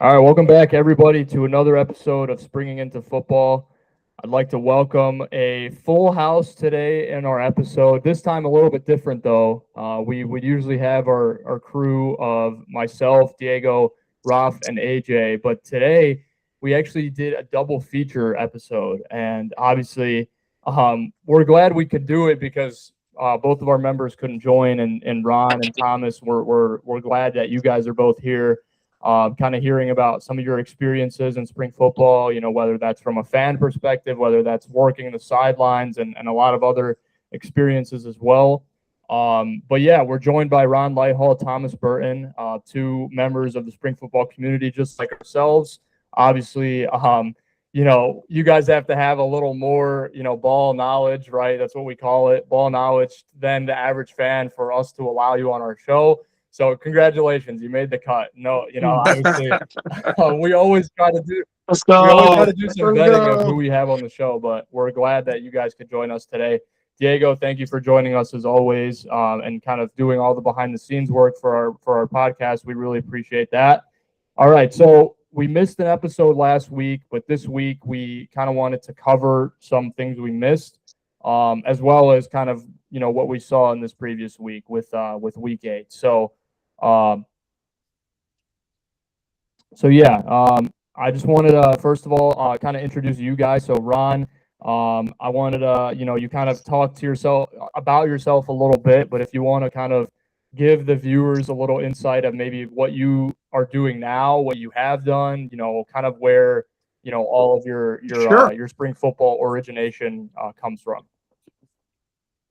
All right, welcome back, everybody, to another episode of Springing into Football. I'd like to welcome a full house today in our episode. This time a little bit different, though. We would usually have our crew of myself, Diego, Raf, and AJ, but today we actually did a double feature episode, and obviously we're glad we could do it because both of our members couldn't join, and Ron and Thomas, we're glad that you guys are both here kind of hearing about some of your experiences in spring football, whether that's from a fan perspective, whether that's working the sidelines and a lot of other experiences as well. But yeah, we're joined by Ron Lighthall, Thomas Burton, two members of the spring football community, just like ourselves. Obviously, you guys have to have a little more, ball knowledge, right? That's what we call it, ball knowledge, than the average fan for us to allow you on our show. So congratulations, you made the cut. No, obviously, we always try to do. Let's We always try go. to do some vetting of who we have on the show, but we're glad that you guys could join us today. Diego, thank you for joining us as always, and kind of doing all the behind the scenes work for our podcast. We really appreciate that. All right, so we missed an episode last week, but this week we kind of wanted to cover some things we missed, as well as kind of what we saw in this previous week with week 8. Um, I just wanted to first of all kind of introduce you guys. So Ron, I wanted to you kind of talk to yourself about yourself a little bit, but if you want to kind of give the viewers a little insight of maybe what you are doing now, what you have done, kind of where all of Sure. your spring football origination comes from.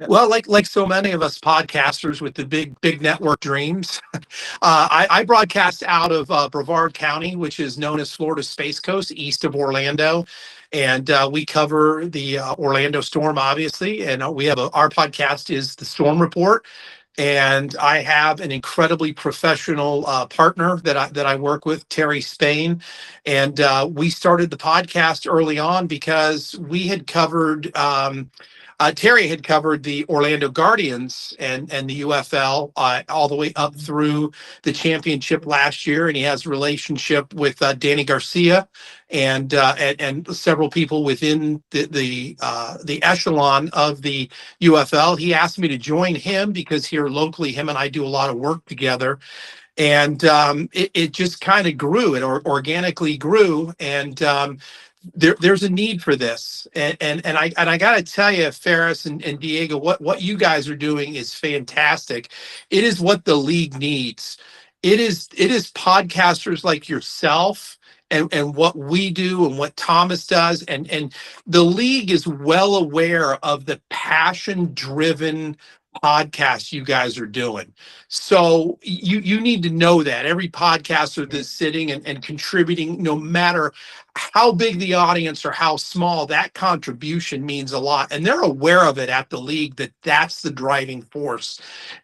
Well, like so many of us podcasters with the big network dreams, I broadcast out of Brevard County, which is known as Florida's Space Coast, east of Orlando, and we cover the Orlando Storm, obviously. And we have our podcast is the Storm Report, and I have an incredibly professional partner that I work with, Terry Spain, and we started the podcast early on because we had covered. Terry had covered the Orlando Guardians and the UFL all the way up through the championship last year, and he has a relationship with Danny Garcia and several people within the echelon of the UFL. He asked me to join him because here locally, him and I do a lot of work together, and it just kind of grew. It organically grew, and there's a need for this, and I gotta tell you, Ferris and Diego, what you guys are doing is fantastic. It is what the league needs. It is podcasters like yourself and what we do and what Thomas does, and the league is well aware of the passion driven podcast you guys are doing. So you need to know that every podcaster that's sitting and contributing, no matter how big the audience or how small, that contribution means a lot, and they're aware of it at the league, that that's the driving force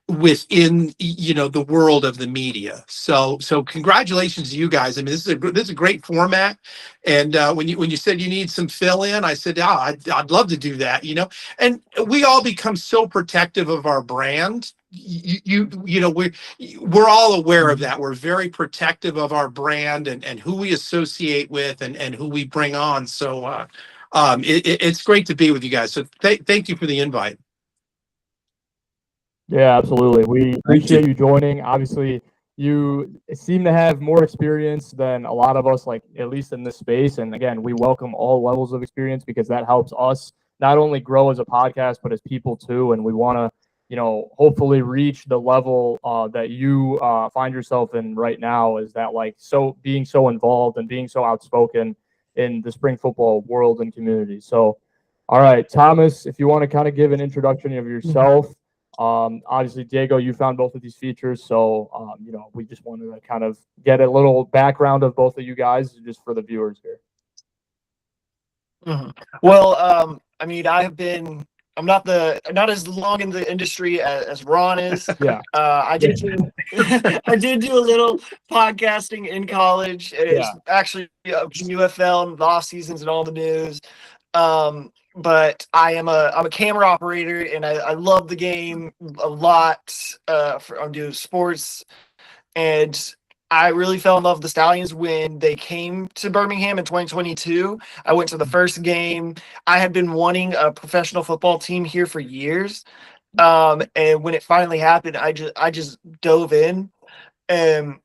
within the world of the media. So congratulations to you guys. I mean, this is a great format, and when you said you need some fill in, I said, I'd love to do that. And we all become so protective of our brand. We're all aware of that. We're very protective of our brand and who we associate with and who we bring on. So it's great to be with you guys. So thank you for the invite. Yeah, absolutely. We appreciate you joining. Obviously, you seem to have more experience than a lot of us, like at least in this space. And again, we welcome all levels of experience because that helps us not only grow as a podcast, but as people too. And we want to, hopefully reach the level that you find yourself in right now, is that like being so involved and being so outspoken in the spring football world and community. So, all right, Thomas, if you want to kind of give an introduction of yourself. Obviously, Diego, you found both of these features, so we just wanted to kind of get a little background of both of you guys, just for the viewers here. Well, I mean, I'm not as long in the industry as Ron is. Yeah. I did do a little podcasting in college. It's actually UFL and the off seasons and all the news. But I'm a camera operator, and I love the game a lot. I'm doing sports, and I really fell in love with the Stallions when they came to Birmingham in 2022. I went to the first game. I had been wanting a professional football team here for years. And when it finally happened, I just dove in. And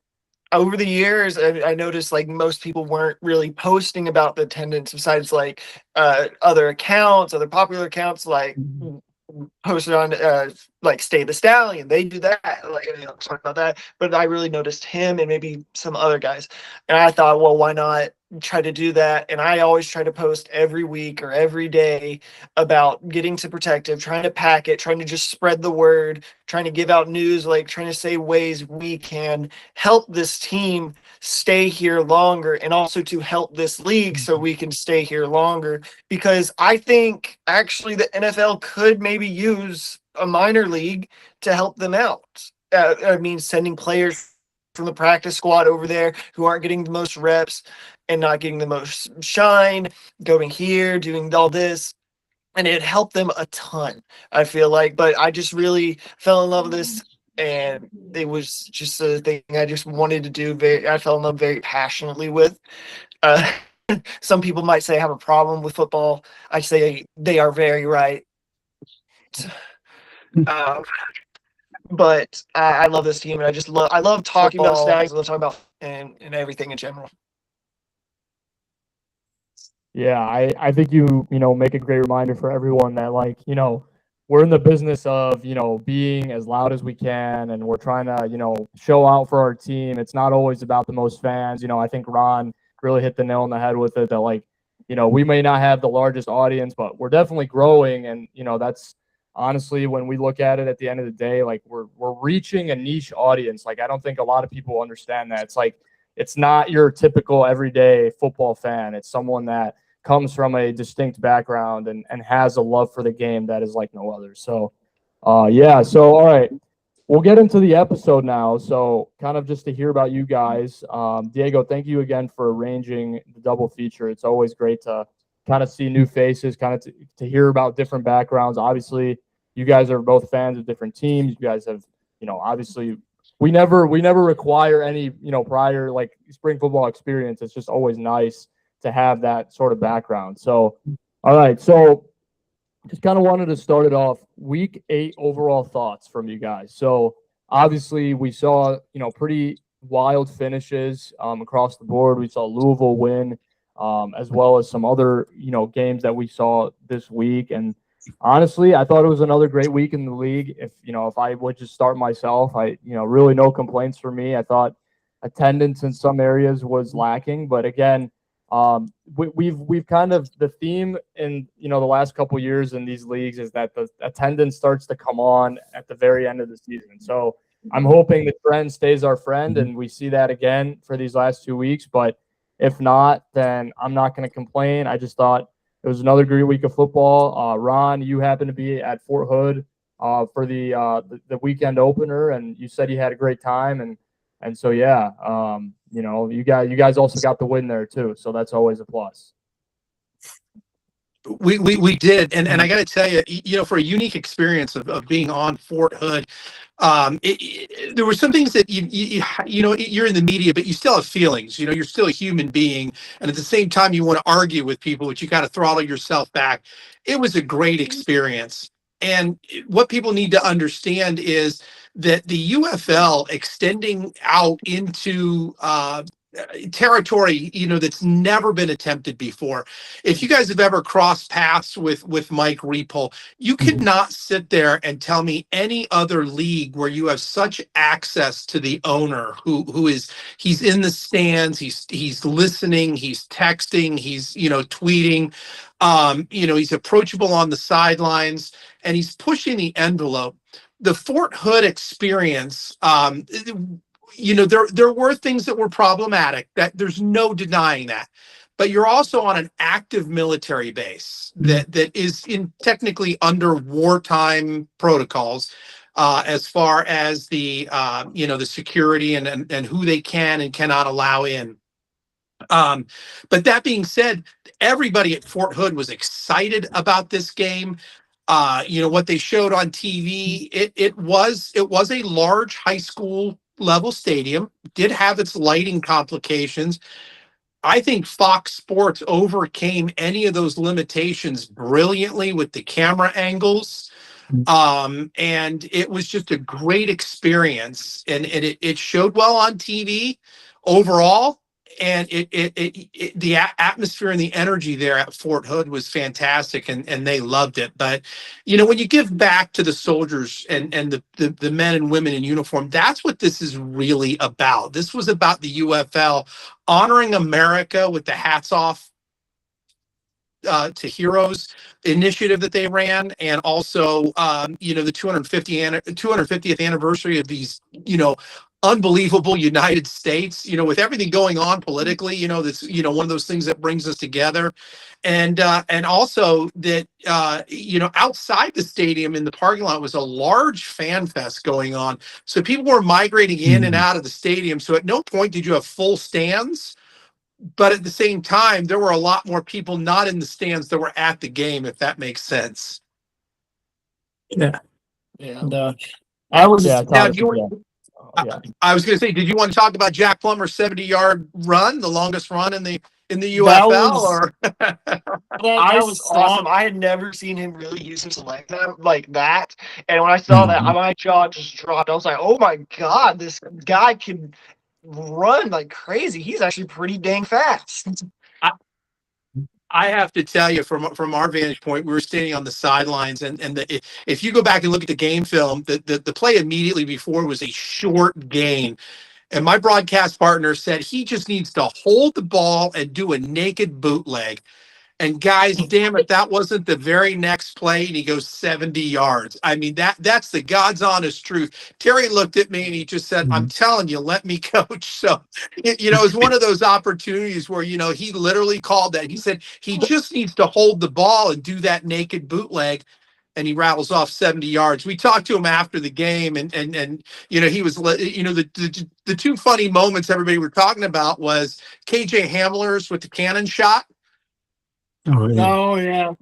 over the years, I noticed like most people weren't really posting about the attendance besides like other accounts, other popular accounts like posted on like Stay the Stallion. They do that. Like talk about that. But I really noticed him and maybe some other guys. And I thought, well, why not try to do that? And I always try to post every week or every day about getting to Protective, trying to pack it, trying to just spread the word, trying to give out news, like trying to say ways we can help this team stay here longer and also to help this league so we can stay here longer, because I think actually the NFL could maybe use a minor league to help them out. I mean, sending players from the practice squad over there who aren't getting the most reps and not getting the most shine, going here, doing all this, and it helped them a ton, I feel like. But I just really fell in love with this, and it was just a thing I just wanted to do. I fell in love very passionately with. Uh, some people might say I have a problem with football. I say they are very right. Um, but I love this team, and I love talking about Stags. I love talking about and everything in general. Yeah, I think you make a great reminder for everyone that, like, we're in the business of, being as loud as we can, and we're trying to, show out for our team. It's not always about the most fans. I think Ron really hit the nail on the head with it, that, like, we may not have the largest audience, but we're definitely growing. And, that's honestly, when we look at it at the end of the day, like, we're reaching a niche audience. Like, I don't think a lot of people understand that. It's like, it's not your typical everyday football fan. It's someone that comes from a distinct background and has a love for the game that is like no other. So, yeah. So, all right, we'll get into the episode now. So, kind of just to hear about you guys. Diego, thank you again for arranging the double feature. It's always great to kind of see new faces, kind of to hear about different backgrounds. Obviously, you guys are both fans of different teams. You guys have, obviously, we never require any, prior like spring football experience. It's just always nice to have that sort of background. So, all right. So just kind of wanted to start it off. Week 8 overall thoughts from you guys. So obviously we saw, pretty wild finishes across the board. We saw Louisville win, as well as some other, games that we saw this week. And honestly, I thought it was another great week in the league. If I would just start myself, really no complaints for me. I thought attendance in some areas was lacking, but again, we've kind of, the theme in the last couple of years in these leagues is that the attendance starts to come on at the very end of the season. So I'm hoping the trend stays our friend and we see that again for these last 2 weeks. But if not, then I'm not going to complain. I just thought it was another great week of football. Ron, you happened to be at Fort Hood for the weekend opener, and you said you had a great time. And so, yeah, you guys also got the win there too. So that's always a plus. We did. And I got to tell you, for a unique experience of being on Fort Hood, there were some things that you're in the media, but you still have feelings. You're still a human being, and at the same time, you want to argue with people, but you got to throttle yourself back. It was a great experience, and what people need to understand is that the UFL extending out into territory, that's never been attempted before. If you guys have ever crossed paths with Mike Reepel, you could not sit there and tell me any other league where you have such access to the owner he's in the stands, he's listening, he's texting, he's tweeting, he's approachable on the sidelines, and he's pushing the envelope. The Fort Hood experience, there were things that were problematic, that there's no denying that, but you're also on an active military base that is technically under wartime protocols, as far as the the security and who they can and cannot allow in. But that being said, everybody at Fort Hood was excited about this game. What they showed on TV, it was a large high school level stadium, did have its lighting complications. I think Fox Sports overcame any of those limitations brilliantly with the camera angles. And it was just a great experience, and it showed well on TV overall. And the atmosphere and the energy there at Fort Hood was fantastic, and they loved it. But when you give back to the soldiers and the men and women in uniform, that's what this is really about. This was about the UFL honoring America with the hats off to Heroes initiative that they ran, and also the 250th anniversary of these unbelievable United States, with everything going on politically, that's one of those things that brings us together. And also that outside the stadium in the parking lot was a large fan fest going on, so people were migrating in and out of the stadium. So at no point did you have full stands, but at the same time, there were a lot more people not in the stands that were at the game, if that makes sense. Yeah. And I was Yeah, Now, Thomas, I was going to say, did you want to talk about Jack Plummer's 70-yard run, the longest run in the UFL? That was awesome. I had never seen him really use his leg like that. And when I saw that, my jaw just dropped. I was like, oh my God, this guy can run like crazy. He's actually pretty dang fast. I have to tell you, from our vantage point, we were standing on the sidelines, and if you go back and look at the game film, the play immediately before was a short gain. And my broadcast partner said he just needs to hold the ball and do a naked bootleg. And guys, damn it, that wasn't the very next play, and he goes 70 yards. I mean, that's the God's honest truth. Terry looked at me and he just said, I'm telling you, let me coach. So, it was one of those opportunities where, he literally called that. He said he just needs to hold the ball and do that naked bootleg, and he rattles off 70 yards. We talked to him after the game, and he was, the two funny moments everybody were talking about was KJ Hamler's with the cannon shot. Oh yeah.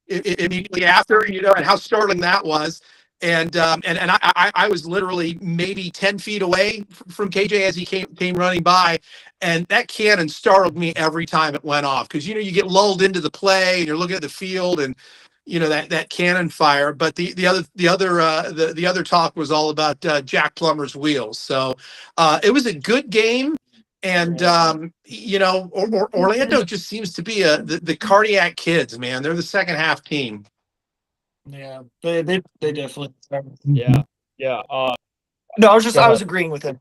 Immediately after, and how startling that was. And I was literally maybe 10 feet away from KJ as he came running by, and that cannon startled me every time it went off, because you get lulled into the play and you're looking at the field and that cannon fire. But the other talk was all about Jack Plummer's wheels. So it was a good game. And Orlando just seems to be the cardiac kids, man. They're the second half team. Yeah, they definitely. Yeah. No, I was agreeing with him.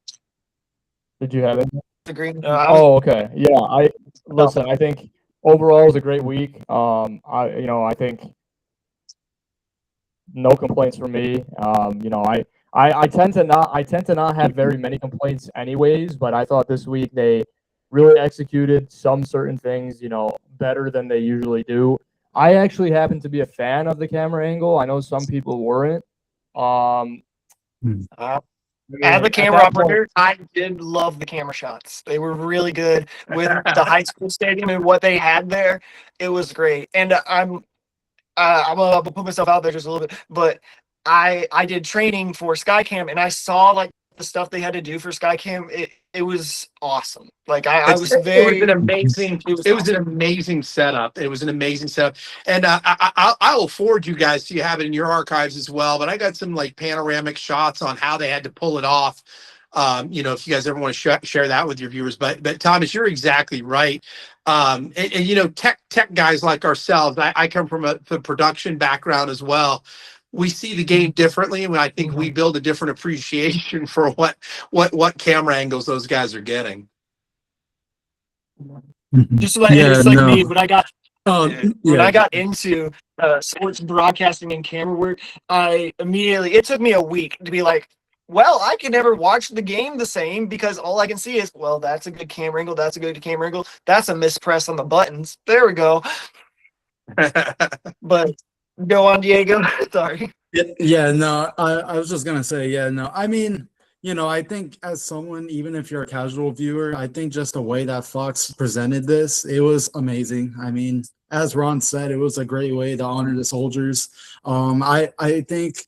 Did you have it? Agreeing. Okay. Yeah. I think overall it was a great week. I think no complaints from me. I tend to not have very many complaints anyways, but I thought this week they really executed some certain things, better than they usually do. I actually happen to be a fan of the camera angle. I know some people weren't. As a camera operator, I did love the camera shots. They were really good with the high school stadium and what they had there. It was great. And I'm gonna put myself out there just a little bit, but I did training for Skycam, and I saw like the stuff they had to do for Skycam. It was awesome. Like I was very. It was an amazing. It was an amazing setup. It was an amazing setup, and I will forward you guys so you have it in your archives as well. But I got some like panoramic shots on how they had to pull it off. If you guys ever want to share that with your viewers. But Thomas, you're exactly right. And tech guys like ourselves, I come from the production background as well. We see the game differently, and I think we build a different appreciation for what camera angles those guys are getting. Just like me, when I got I got into sports broadcasting and camera work, it took me a week to be like, well, I can never watch the game the same, because all I can see is, well, that's a good camera angle, that's a good camera angle, that's a mispress on the buttons. There we go. But go on, Diego. Sorry. No, I was just gonna say, I mean, I think as someone, even if you're a casual viewer, I think just the way that Fox presented this, it was amazing. I mean, as Ron said, it was a great way to honor the soldiers. I think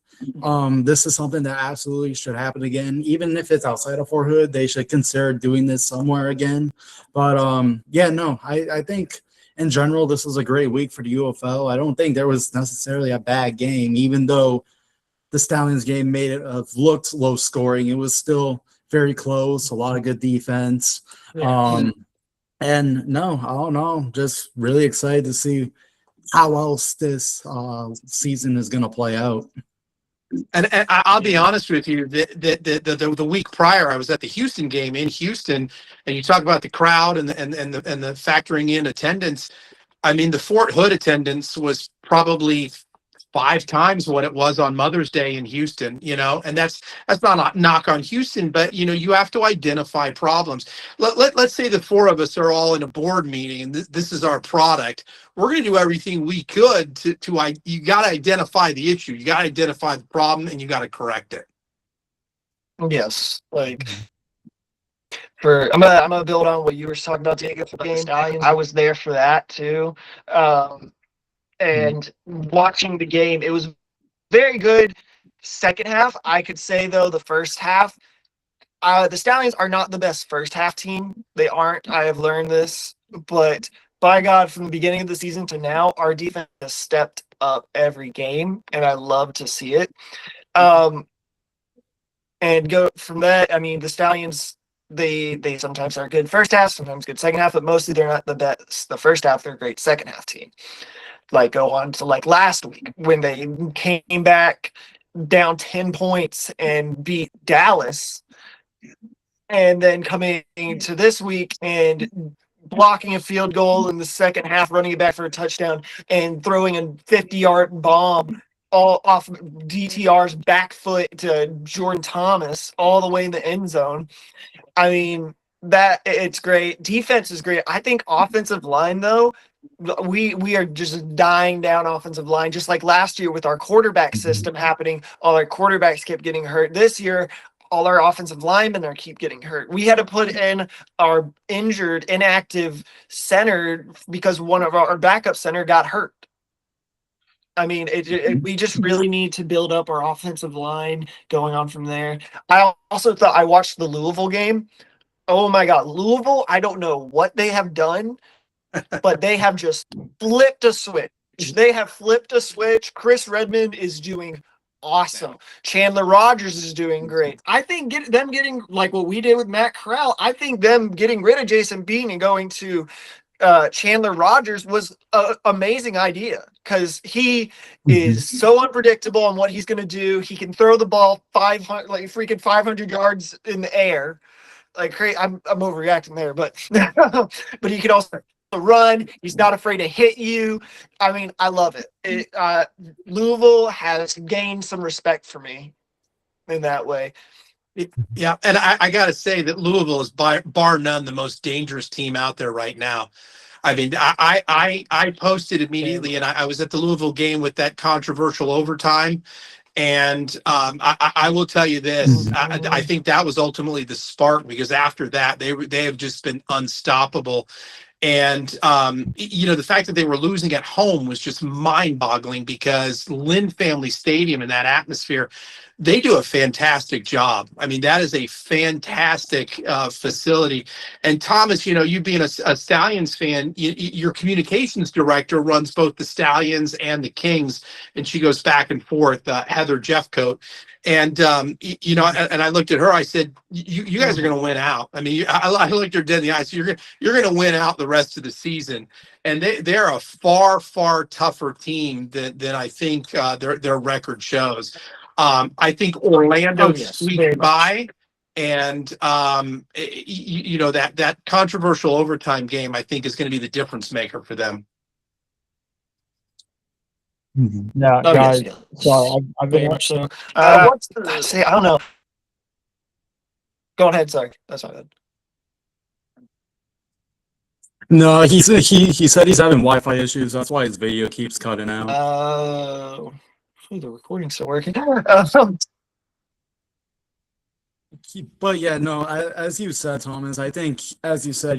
This is something that absolutely should happen again. Even if it's outside of Fort Hood, they should consider doing this somewhere again. But yeah, no, I think in general, this was a great week for the UFL. I don't think there was necessarily a bad game, even though the Stallions game made it looked low scoring. It was still very close, a lot of good defense. And no, I don't know, just really excited to see how else this season is going to play out. And I'll be honest with you, the week prior, I was at the Houston game in Houston, and you talk about the crowd and the factoring in attendance. I mean, the Fort Hood attendance was probably 5 times what it was on Mother's Day in Houston, and that's not a knock on Houston, but you have to identify problems. Let's say the 4 of us are all in a board meeting and this is our product. We're going to do everything we could to you got to identify the issue, you got to identify the problem, and you got to correct it. Yes, like I'm gonna build on what you were talking about, Diego, for the game. I was there for that too. And watching the game, it was very good. Second half, I could say, though, the first half, the Stallions are not the best first half team. They aren't. I have learned this. But by God, from the beginning of the season to now, our defense has stepped up every game, and I love to see it. And go from that, I mean, the Stallions, they sometimes are good first half, sometimes good second half, but mostly they're not the best. The first half, they're a great second half team. Like go on to like last week when they came back down 10 points and beat Dallas, and then coming to this week and blocking a field goal in the second half, running it back for a touchdown, and throwing a 50-yard bomb all off DTR's back foot to Jordan Thomas all the way in the end zone. I mean, that it's great. Defense is great. I think offensive line, though, we are just dying down offensive line, just like last year with our quarterback system happening. All our quarterbacks kept getting hurt. This year, all our offensive linemen keep getting hurt. We had to put in our inactive center because one of our backup center got hurt. I mean, we just really need to build up our offensive line going on from there. I also thought I watched the Louisville game. Oh my God, Louisville, I don't know what they have done, but they have just flipped a switch. They have flipped a switch. Chris Redmond is doing awesome. Chandler Rogers is doing great. I think them getting, like what we did with Matt Corral, I think them getting rid of Jason Bean and going to Chandler Rogers was an amazing idea because he is so unpredictable on what he's going to do. He can throw the ball 500 yards in the air. Like, I'm overreacting there, but but he can also run. He's not afraid to hit you. I mean, I love it. Louisville has gained some respect for me in that way. Yeah, and I got to say that Louisville is bar none the most dangerous team out there right now. I mean, I posted immediately, and I was at the Louisville game with that controversial overtime. And I will tell you this, I think that was ultimately the spark, because after that, they have just been unstoppable. And, the fact that they were losing at home was just mind-boggling, because Lynn Family Stadium and that atmosphere, they do a fantastic job. I mean, that is a fantastic facility. And Thomas, you being a Stallions fan, your communications director runs both the Stallions and the Kings, and she goes back and forth, Heather Jeffcoat. And, and I looked at her, I said, you guys are going to win out. I mean, I looked her dead in the eye. So you're going to win out the rest of the season. And they're a far, far tougher team than I think their record shows. I think Orlando squeaked by, and that controversial overtime game, I think, is going to be the difference maker for them. Yeah, guys. Yes. So I've been So, I don't know. Go ahead. Sorry, that's my bad. No, he said he's having Wi-Fi issues. That's why his video keeps cutting out. The recording's still working. But yeah, no, as you said, Thomas, I think, as you said,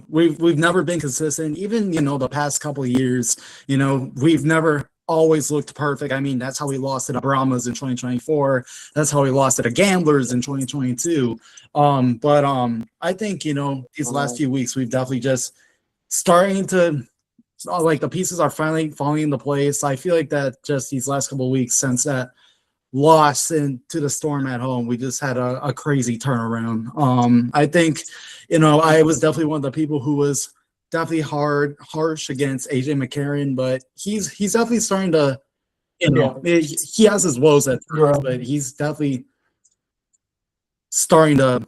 we've never been consistent. Even, the past couple of years, we've never always looked perfect. I mean, that's how we lost to the Brahmas in 2024. That's how we lost to the Gamblers in 2022. But I think, these last few weeks, we've definitely just starting to, like, the pieces are finally falling into place. I feel like that just these last couple of weeks since that loss into the Storm at home, we just had a crazy turnaround. I think, I was definitely one of the people who was definitely harsh against AJ McCarron, but he's definitely starting to, he has his woes at times, but he's definitely starting to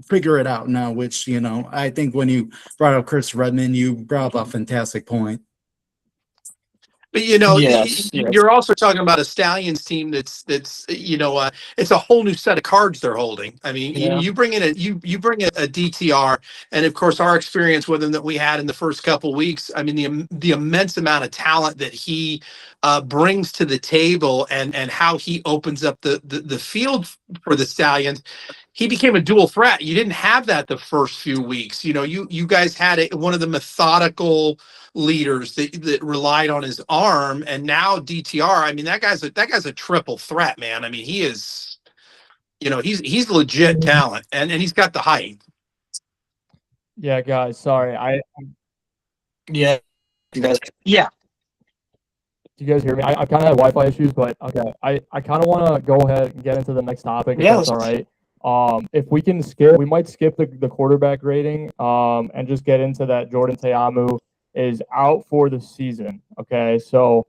figure it out now, which, I think when you brought up Chris Redmond, you brought up a fantastic point. But Yes. you're also talking about a Stallions team that's it's a whole new set of cards they're holding. I mean, you bring in you bring a DTR, and of course our experience with him that we had in the first couple weeks. I mean, the immense amount of talent that he brings to the table, and how he opens up the field for the Stallions. He became a dual threat. You didn't have that the first few weeks. You guys had one of the methodical leaders that relied on his arm, and now DTR. I mean, that guy's a triple threat, man. I mean, he is, he's legit talent, and he's got the height. Yeah, guys, sorry. Yeah. You guys. Yeah. Do you guys hear me? I kind of had Wi-Fi issues, but okay. I kind of want to go ahead and get into the next topic, if that's all right. If we can we might skip the quarterback rating, and just get into that Jordan Ta'amu is out for the season. Okay, so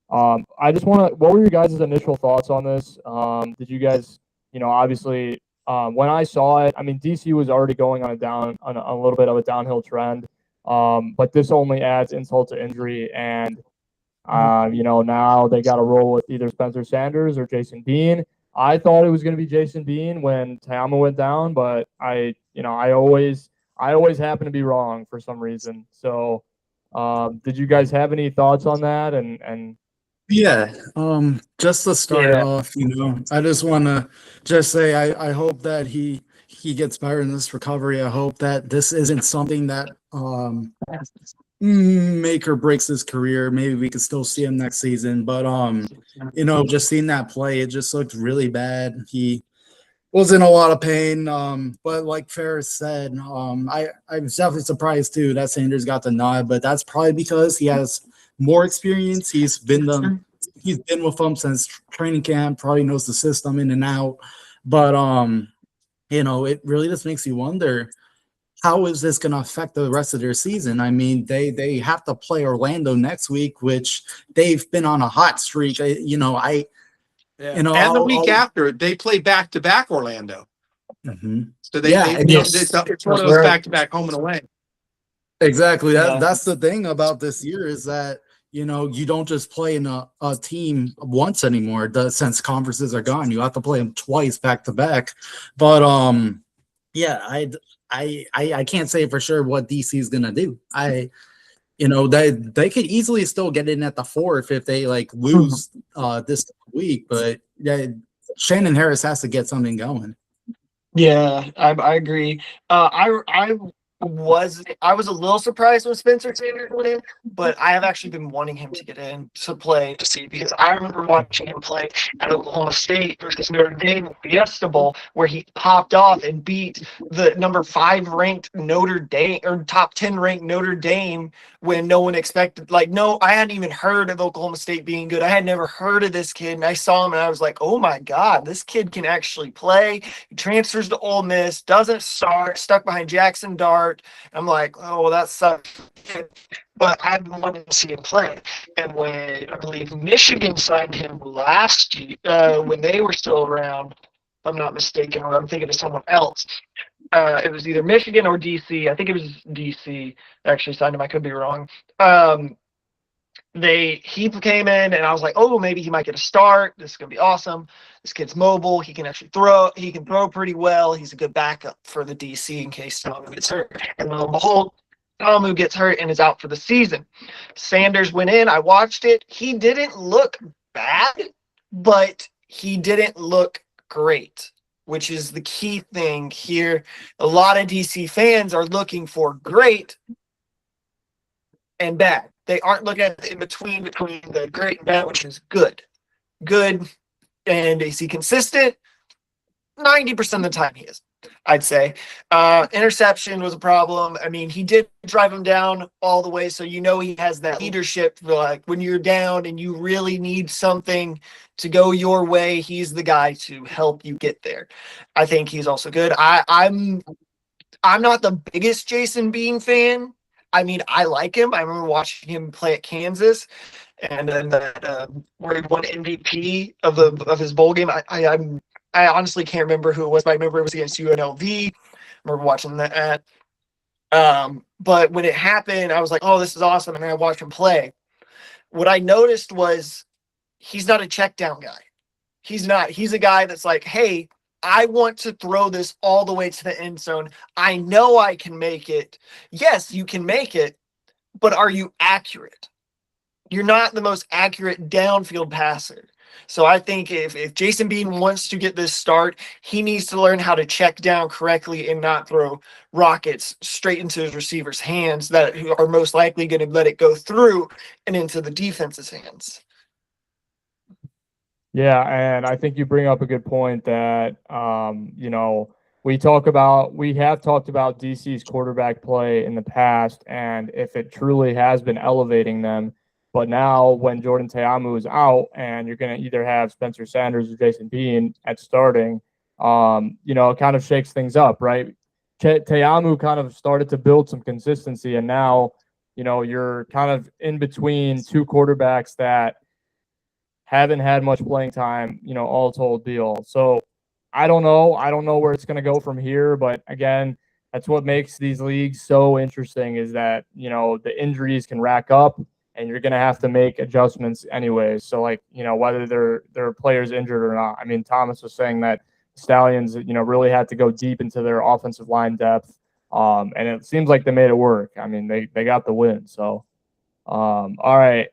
I just want to. What were your guys' initial thoughts on this? Did you guys, obviously, when I saw it, I mean, DC was already going on a little bit of a downhill trend, but this only adds insult to injury, and now they got to roll with either Spencer Sanders or Jason Bean. I thought it was going to be Jason Bean when Ta'amu went down, but I always happen to be wrong for some reason. So, did you guys have any thoughts on that? And yeah, just to start off, I just want to just say I hope that he gets better in this recovery. I hope that this isn't something that make or breaks his career. Maybe we could still see him next season, but just seeing that play, it just looked really bad. He was in a lot of pain, but like Ferris said, I was definitely surprised too that Sanders got the nod, but that's probably because he has more experience. He's been with them since training camp, probably knows the system in and out. But it really just makes you wonder, how is this going to affect the rest of their season? I mean, they have to play Orlando next week, which they've been on a hot streak. And the week after, they play back-to-back Orlando. Mm-hmm. So it's one of those back-to-back home and away. Exactly. That's the thing about this year is that, you don't just play in a team once anymore. Since conferences are gone, you have to play them twice back-to-back. But I can't say for sure what DC is gonna do. They could easily still get in at the fourth if they lose this week, but Shannon Harris has to get something going. Yeah, I agree. I was a little surprised when Spencer Sanders went in, but I have actually been wanting him to get in to play to see, because I remember watching him play at Oklahoma State versus Notre Dame Fiesta Bowl, where he popped off and beat the number 5 ranked Notre Dame, or top 10 ranked Notre Dame, when no one expected. I hadn't even heard of Oklahoma State being good. I had never heard of this kid, and I saw him and I was like, oh my God, this kid can actually play. He transfers to Ole Miss, doesn't start, stuck behind Jackson Dart. I'm like, oh, well, that sucks. But I've been wanting to see him play. And when I believe Michigan signed him last year, when they were still around, if I'm not mistaken, or I'm thinking of someone else, it was either Michigan or DC. I think it was DC actually signed him. I could be wrong. He came in, and I was like, oh, maybe he might get a start. This is gonna be awesome. This kid's mobile. He can actually throw. He can throw pretty well. He's a good backup for the DC in case Ta'amu gets hurt. And lo and behold, Ta'amu gets hurt and is out for the season. Sanders went in. I watched it. He didn't look bad, but he didn't look great, which is the key thing here. A lot of DC fans are looking for great and bad. They aren't looking at the in between the great and bad, which is good. Good. And is he consistent? 90% of the time he is, I'd say. Interception was a problem. I mean, he did drive him down all the way, so he has that leadership. Like when you're down and you really need something to go your way, he's the guy to help you get there. I think he's also good. I'm not the biggest Jason Bean fan. I mean, I like him. I remember watching him play at Kansas, and then that where he won MVP of his bowl game. I honestly can't remember who it was, but I remember it was against UNLV. I remember watching that. But when it happened, I was like, "Oh, this is awesome!" And then I watched him play. What I noticed was he's not a check down guy. He's not. He's a guy that's like, "Hey, I want to throw this all the way to the end zone. I know I can make it. Yes, you can make it, but are you accurate? You're not the most accurate downfield passer." So I think if Jason Bean wants to get this start, he needs to learn how to check down correctly and not throw rockets straight into his receiver's hands that are most likely going to let it go through and into the defense's hands. Yeah, and I think you bring up a good point that we have talked about DC's quarterback play in the past, and if it truly has been elevating them. But now when Jordan Teamu is out and you're going to either have Spencer Sanders or Jason Bean at starting, it kind of shakes things up, right? Teamu kind of started to build some consistency, and now, you're kind of in between two quarterbacks that haven't had much playing time, all told deal. So I don't know. I don't know where it's going to go from here. But again, that's what makes these leagues so interesting is that, the injuries can rack up and you're going to have to make adjustments anyways. So whether their players injured or not. I mean, Thomas was saying that Stallions, really had to go deep into their offensive line depth. And it seems like they made it work. I mean, they got the win. So, all right.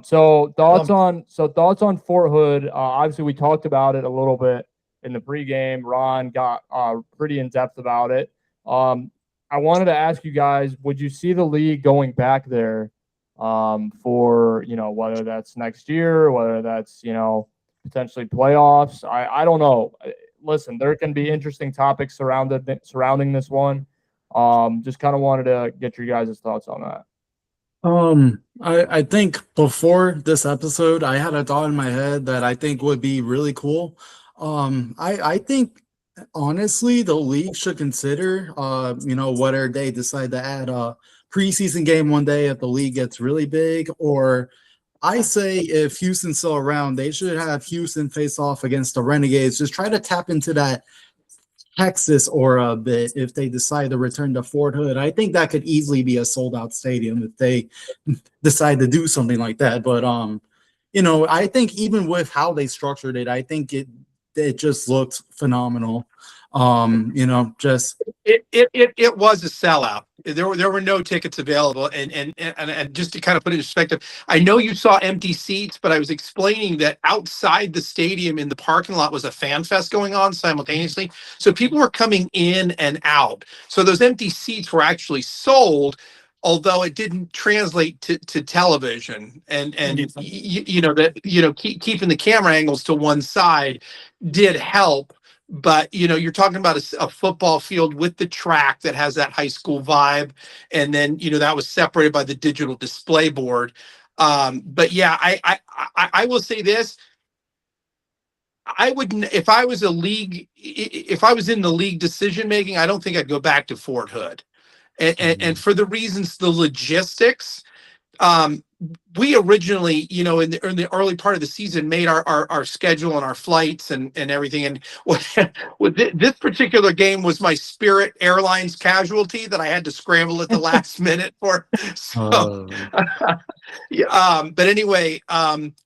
So thoughts on Fort Hood. Obviously we talked about it a little bit in the pregame. Ron got pretty in depth about it. I wanted to ask you guys, would you see the league going back there for, whether that's next year, whether that's, potentially playoffs? I don't know. Listen, there can be interesting topics surrounding this one. Just kind of wanted to get your guys' thoughts on that. I think before this episode, I had a thought in my head that I think would be really cool. I think honestly the league should consider, whether they decide to add a preseason game one day if the league gets really big, or I say if Houston's still around, they should have Houston face off against the Renegades. Just try to tap into that Texas aura a bit if they decide to return to Fort Hood. I think that could easily be a sold-out stadium if they decide to do something like that. But I think even with how they structured it, I think it just looked phenomenal. Just it was a sellout. There were no tickets available, and just to kind of put it in perspective, I know you saw empty seats, but I was explaining that outside the stadium in the parking lot was a fan fest going on simultaneously, so people were coming in and out. So those empty seats were actually sold, although it didn't translate to television, and keeping the camera angles to one side did help. But you're talking about a football field with the track that has that high school vibe, and then that was separated by the digital display board. But yeah, I will say this: I wouldn't, if I was in the league decision making, I don't think I'd go back to Fort Hood, and for the reasons, the logistics. We originally, in the early part of the season, made our schedule and our flights and everything. And with this particular game was my Spirit Airlines casualty that I had to scramble at the last minute for. So, yeah. But anyway,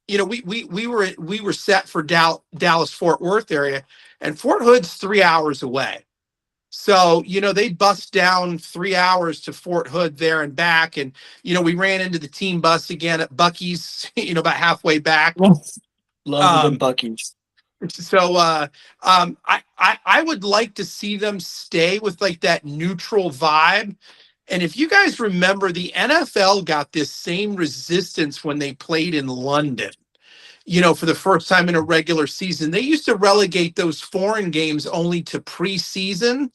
we were set for Dallas Fort Worth area, and Fort Hood's 3 hours away. So, they bust down 3 hours to Fort Hood there and back. And, we ran into the team bus again at Buc-ee's, about halfway back. Love them Buc-ee's. So I would like to see them stay with like that neutral vibe And if you guys remember, the NFL got this same resistance when they played in London, for the first time in a regular season. They used to relegate those foreign games only to preseason,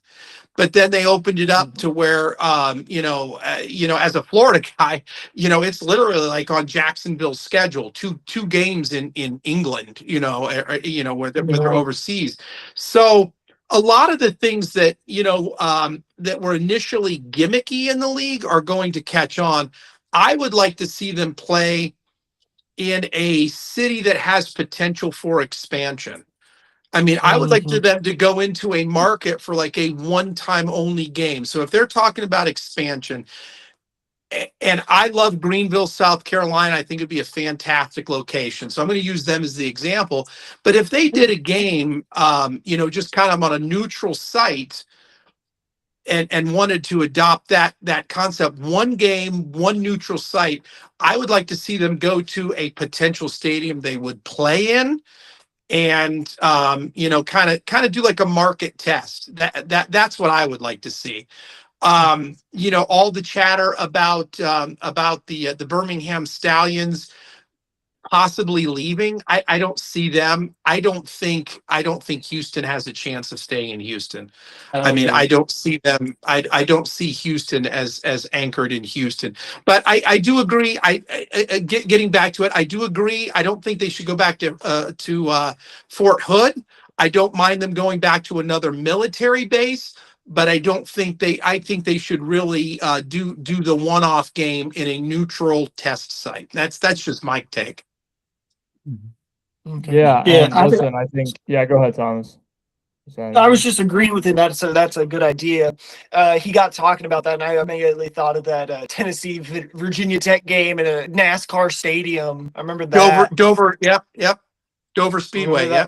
but then they opened it up to where, as a Florida guy, it's literally like on Jacksonville's schedule, two games in England, where they're overseas. So a lot of the things that, that were initially gimmicky in the league are going to catch on. I would like to see them play in a city that has potential for expansion. I mean, I would like them to go into a market for like a one-time only game. So if they're talking about expansion, and I love Greenville, South Carolina, I think it'd be a fantastic location. So I'm going to use them as the example. But if they did a game, just kind of on a neutral site and wanted to adopt that concept, one game, one neutral site, I would like to see them go to a potential stadium they would play in, and kind of do like a market test. That's what I would like to see. All the chatter about the Birmingham Stallions possibly leaving, I don't see them. I don't think Houston has a chance of staying in Houston. I don't see them. I don't see Houston as anchored in Houston. But I do agree. Getting back to it, I do agree. I don't think they should go back to Fort Hood. I don't mind them going back to another military base, but I think they should really do the one-off game in a neutral test site. That's just my take. Okay. Yeah. Listen, I think. Yeah, go ahead, Thomas. I was just agreeing with him. That's a good idea. He got talking about that, and I immediately thought of that Tennessee Virginia Tech game in a NASCAR stadium. I remember that. Dover. Yep. Dover Speedway.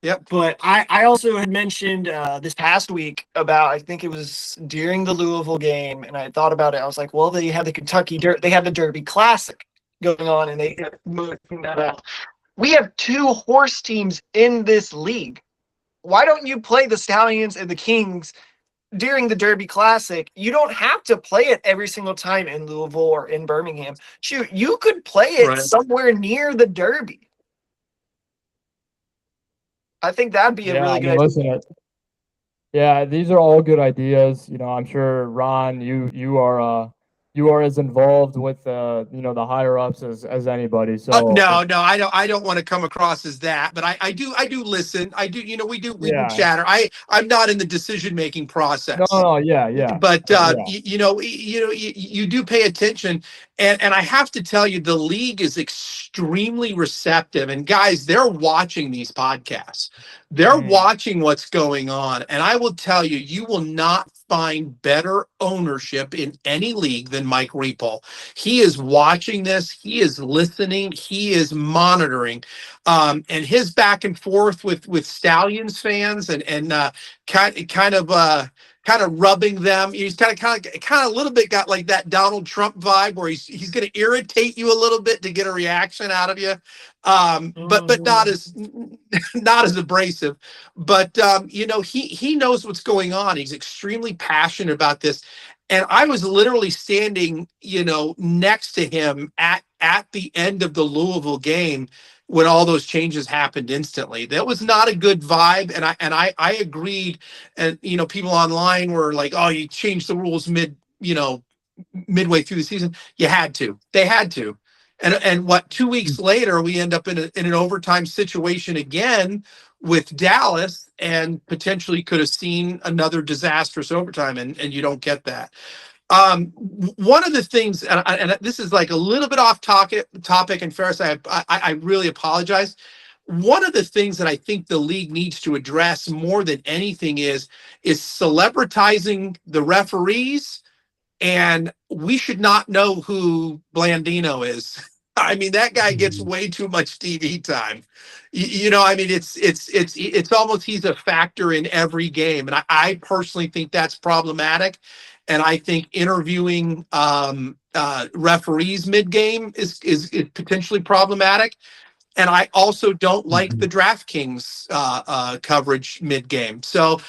Yep. But I also had mentioned this past week about, I think it was during the Louisville game, and I thought about it. I was like, well, they have the Derby Classic going on, and they moving that out. We have two horse teams in this league. Why don't you play the Stallions and the Kings during the Derby Classic? You don't have to play it every single time in Louisville or in Birmingham. Shoot, you could play it somewhere near the Derby. I think that'd be a really good idea. Yeah, these are all good ideas. I'm sure, Ron, you are as involved with the higher ups as anybody. So no, I don't want to come across as that, but I do listen. I do, we do chatter. I'm not in the decision making process. No, yeah. But you do pay attention, and I have to tell you, the league is extremely receptive. And guys, they're watching these podcasts. They're watching what's going on, and I will tell you, you will not find better ownership in any league than Mike Repole. He is watching this. He is listening. He is monitoring, and his back and forth with Stallions fans and kind of rubbing them. He's kind of a little bit got like that Donald Trump vibe, where he's going to irritate you a little bit to get a reaction out of you, but not as abrasive. But he knows what's going on. He's extremely passionate about this, and I was literally standing next to him at the end of the Louisville game when all those changes happened instantly. That was not a good vibe, and I agreed. And people online were like, "Oh, you changed the rules midway through the season." You had to. They had to. And 2 weeks later, we end up in an overtime situation again with Dallas, and potentially could have seen another disastrous overtime, and you don't get that. One of the things, and this is like a little bit off topic, and Ferris, I really apologize. One of the things that I think the league needs to address more than anything is celebritizing the referees, and we should not know who Blandino is. I mean, that guy gets way too much TV time. It's almost, he's a factor in every game, and I personally think that's problematic. And I think interviewing referees mid-game is potentially problematic. And I also don't like the DraftKings coverage mid-game. So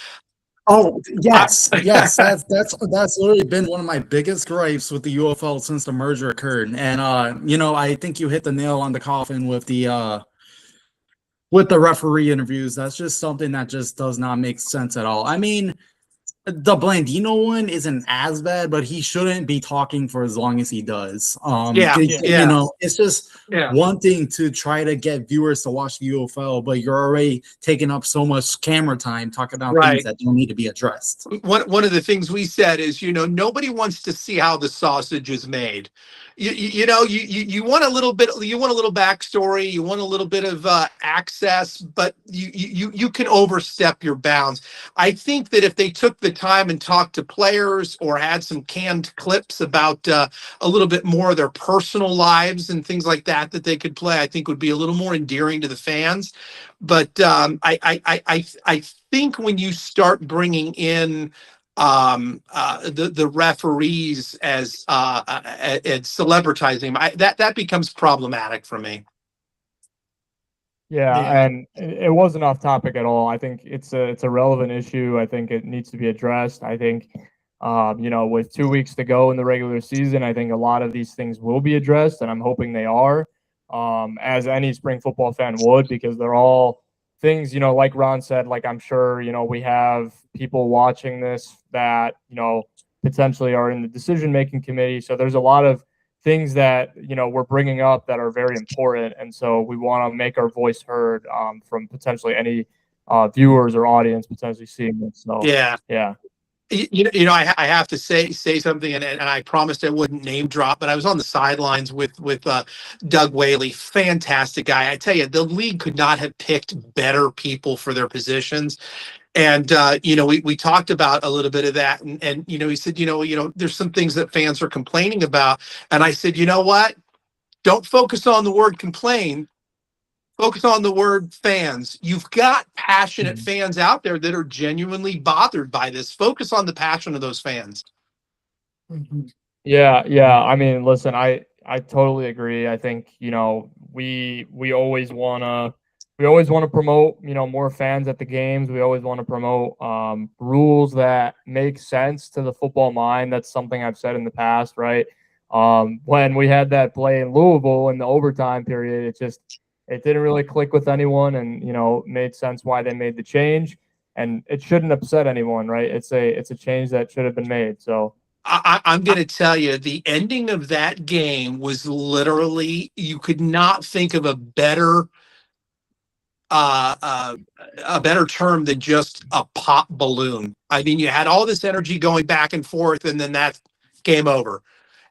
Oh yes, yes. That's literally been one of my biggest gripes with the UFL since the merger occurred. And I think you hit the nail on the coffin with the referee interviews. That's just something that just does not make sense at all. I mean, the Blandino one isn't as bad, but he shouldn't be talking for as long as he does. Yeah, yeah. It's just Yeah. one thing to try to get viewers to watch the UFL, but you're already taking up so much camera time talking about things that don't need to be addressed. One of the things we said is, nobody wants to see how the sausage is made. You want a little bit, you want a little backstory, you want a little bit of access, but you can overstep your bounds. I think that if they took the time and talked to players or had some canned clips about a little bit more of their personal lives and things like that they could play, I think would be a little more endearing to the fans. But I think when you start bringing in the referees as celebritizing them, that becomes problematic for me. Yeah, and it wasn't off topic at all. I think it's a relevant issue. I think it needs to be addressed. I think with 2 weeks to go in the regular season, I think a lot of these things will be addressed, and I'm hoping they are, as any spring football fan would, because they're all things, like Ron said, like I'm sure, we have people watching this that, potentially are in the decision-making committee. So there's a lot of things that, we're bringing up that are very important. And so we want to make our voice heard from potentially any viewers or audience potentially seeing this. So, yeah. I have to say something, and I promised I wouldn't name drop, but I was on the sidelines with Doug Whaley, fantastic guy. I tell you, the league could not have picked better people for their positions. And we talked about a little bit of that, and he said, there's some things that fans are complaining about, and I said, you know what? Don't focus on the word complain. Focus on the word fans. You've got passionate fans out there that are genuinely bothered by this. Focus on the passion of those fans. Yeah. I mean, listen, I totally agree. I think, we always want to promote, more fans at the games. We always want to promote rules that make sense to the football mind. That's something I've said in the past, right? When we had that play in Louisville in the overtime period, it didn't really click with anyone, and made sense why they made the change, and it shouldn't upset anyone, right? It's a change that should have been made. So I'm going to tell you, the ending of that game was literally, you could not think of a better term than just a pop balloon. I mean, you had all this energy going back and forth, and then that game over.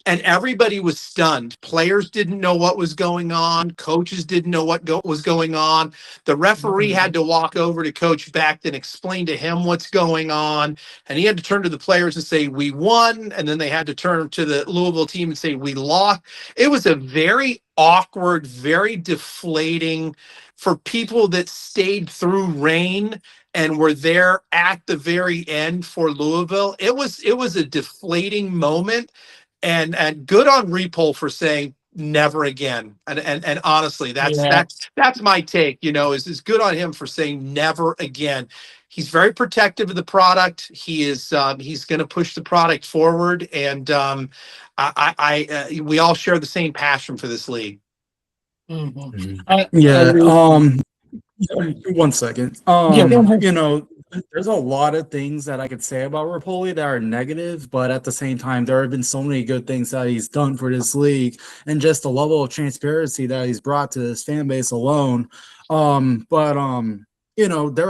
And everybody was stunned. Players didn't know what was going on. Coaches didn't know what was going on. The referee had to walk over to Coach Beck and explain to him what's going on. And he had to turn to the players and say, we won. And then they had to turn to the Louisville team and say, we lost. It was a very awkward, very deflating for people that stayed through rain and were there at the very end for Louisville. It was a deflating moment. And good on Repole for saying never again. And honestly, that's my take, is good on him for saying never again. He's very protective of the product. He's going to push the product forward. And we all share the same passion for this league. One second. There's a lot of things that I could say about Rapoli that are negative, but at the same time, there have been so many good things that he's done for this league, and just the level of transparency that he's brought to this fan base alone. There are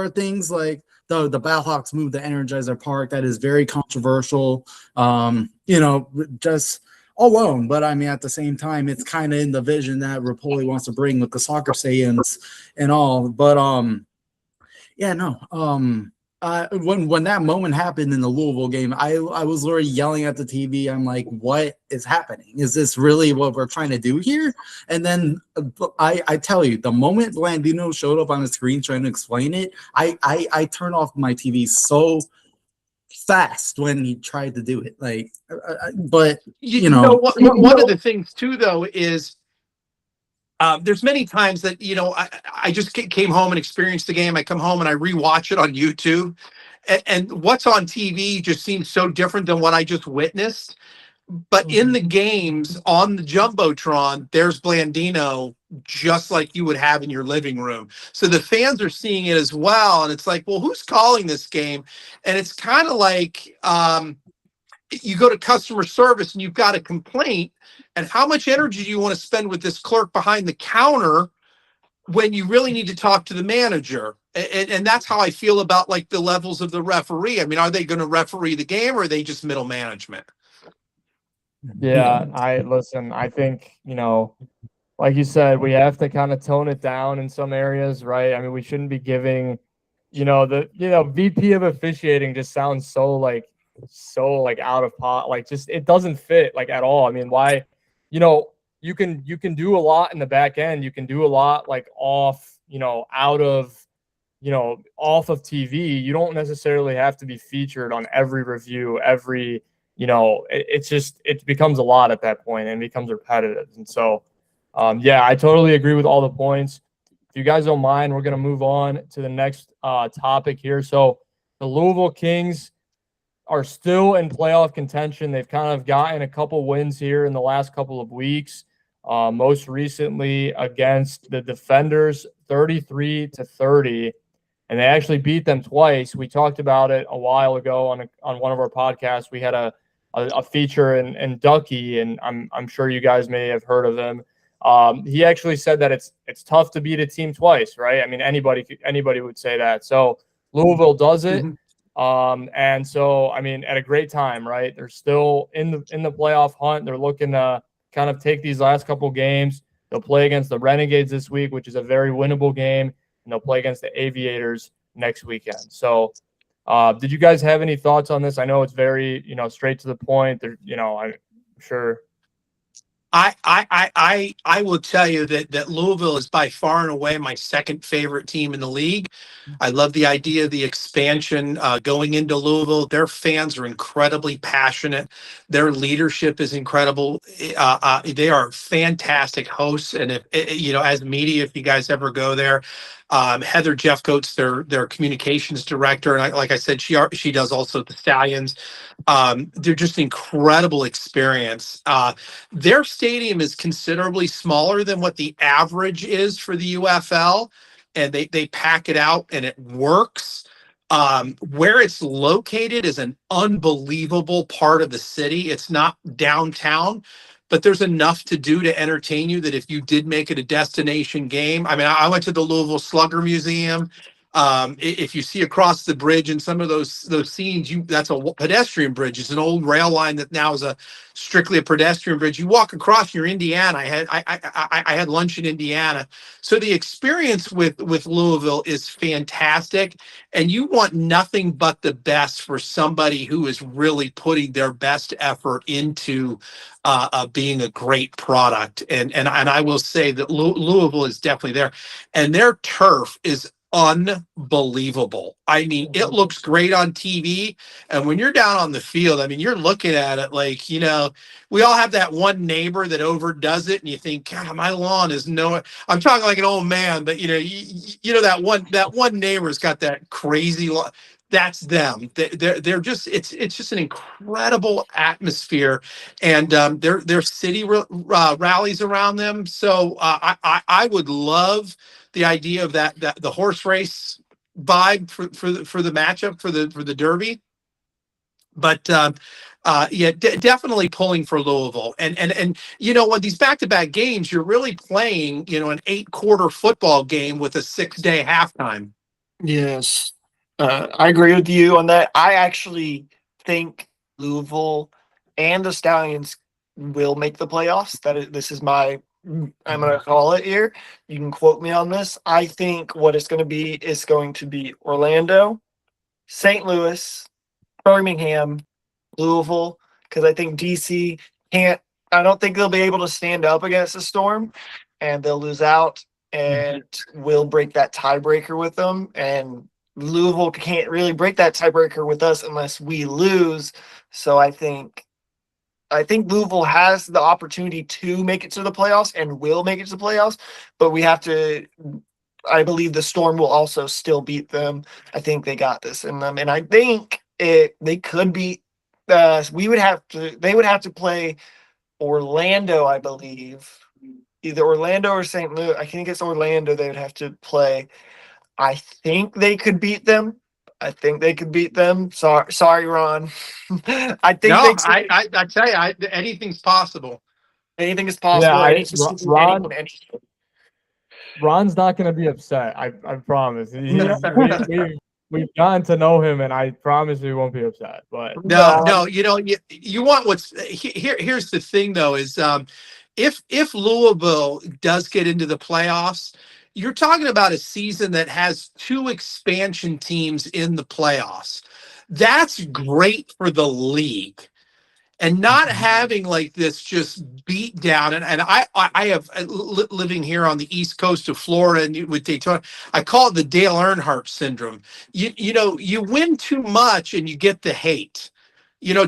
things like the Battlehawks move to Energizer Park that is very controversial. Just alone, but I mean, at the same time, it's kind of in the vision that Rapoli wants to bring with the soccer Saiyans and all. But when that moment happened in the Louisville game, I was literally yelling at the TV. I'm like, what is happening? Is this really what we're trying to do here? And then I tell you, the moment Blandino showed up on the screen trying to explain it, I turned off my TV so fast when he tried to do it. But one of the things too, though, is there's many times that I just came home and experienced the game. I come home and I rewatch it on YouTube, and what's on TV just seems so different than what I just witnessed. But in the games on the Jumbotron, there's Blandino just like you would have in your living room. So the fans are seeing it as well. And it's like, well, who's calling this game? And it's kind of like you go to customer service and you've got a complaint. And how much energy do you want to spend with this clerk behind the counter when you really need to talk to the manager? And that's how I feel about like the levels of the referee. I mean, are they going to referee the game or are they just middle management? Yeah, I think, like you said, we have to kind of tone it down in some areas, right? I mean, we shouldn't be giving, VP of officiating just sounds so out of pot, like just it doesn't fit like at all. I mean, why, you can do a lot in the back end. You can do a lot like off, out of, off of TV. You don't necessarily have to be featured on every review, it becomes a lot at that point and becomes repetitive. And so, I totally agree with all the points. If you guys don't mind, we're going to move on to the next topic here. So the Louisville Kings are still in playoff contention. They've kind of gotten a couple wins here in the last couple of weeks. Most recently against the Defenders, 33-30. And they actually beat them twice. We talked about it a while ago on one of our podcasts. We had a feature in Ducky, and I'm sure you guys may have heard of him. He actually said that it's tough to beat a team twice, right? I mean, anybody would say that. So Louisville does it, and so I mean, at a great time, right? They're still in the playoff hunt. They're looking to kind of take these last couple games. They'll play against the Renegades this week, which is a very winnable game, and they'll play against the Aviators next weekend. So. Did you guys have any thoughts on this? I know it's very, straight to the point. I'm sure. I will tell you that Louisville is by far and away my second favorite team in the league. I love the idea of the expansion going into Louisville. Their fans are incredibly passionate. Their leadership is incredible. They are fantastic hosts. And if as media, if you guys ever go there, Heather Jeffcoat's their communications director, and like I said, she does also the Stallions. They're just incredible experience. Their stadium is considerably smaller than what the average is for the UFL, and they pack it out and it works. Where it's located is an unbelievable part of the city. It's not downtown, but there's enough to do to entertain you that if you did make it a destination game. I mean, I went to the Louisville Slugger Museum. If you see across the bridge in some of those scenes, that's a pedestrian bridge. It's an old rail line that now is strictly a pedestrian bridge. You walk across, you're Indiana. I had lunch in Indiana, so the experience with Louisville is fantastic, and you want nothing but the best for somebody who is really putting their best effort into being a great product. And I will say that Louisville is definitely there, and their turf is unbelievable. I mean, it looks great on TV, and when you're down on the field, I mean, you're looking at it like, we all have that one neighbor that overdoes it, and you think, God, my lawn is no. I'm talking like an old man, but that one neighbor's got that crazy lawn. That's them. They're just it's just an incredible atmosphere, and their city rallies around them. So I would love the idea of that the horse race vibe for the matchup for the Derby, but definitely pulling for Louisville. And when these back-to-back games, you're really playing an 8-quarter football game with a 6-day halftime. Yes, I agree with you on that. I actually think Louisville and the Stallions will make the playoffs. This is my I'm going to call it here. You can quote me on this. I think what it's going to be is going to be Orlando, St. Louis, Birmingham, Louisville, because I think DC can't. I don't think they'll be able to stand up against the Storm, and they'll lose out, and we'll break that tiebreaker with them. And Louisville can't really break that tiebreaker with us unless we lose. So I think Louisville has the opportunity to make it to the playoffs and will make it to the playoffs, but we have to I believe the Storm will also still beat them. I think they got this in them, and I think they could beat. They would have to play Orlando, I believe. Either Orlando or St. Louis. I think it's Orlando they would have to play. I think they could beat them. Sorry, Ron. I think No, they. I tell you, anything's possible. Anything is possible. Ron's not going to be upset. I promise. We've gotten to know him, and I promise we won't be upset. But No, you want here's the thing though is if Louisville does get into the playoffs, you're talking about a season that has 2 expansion teams in the playoffs. That's great for the league. And not having like this just beat down, and I have living here on the east coast of Florida and with Daytona, I call it the Dale Earnhardt syndrome. You win too much and you get the hate.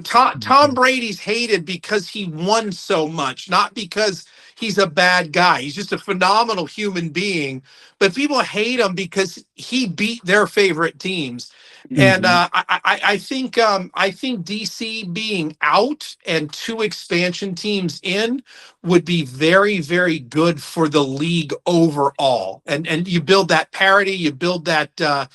Tom Brady's hated because he won so much, not because he's a bad guy. He's just a phenomenal human being, but people hate him because he beat their favorite teams. And I think DC being out and 2 expansion teams in would be very, very good for the league overall. And you build that parity, you build that the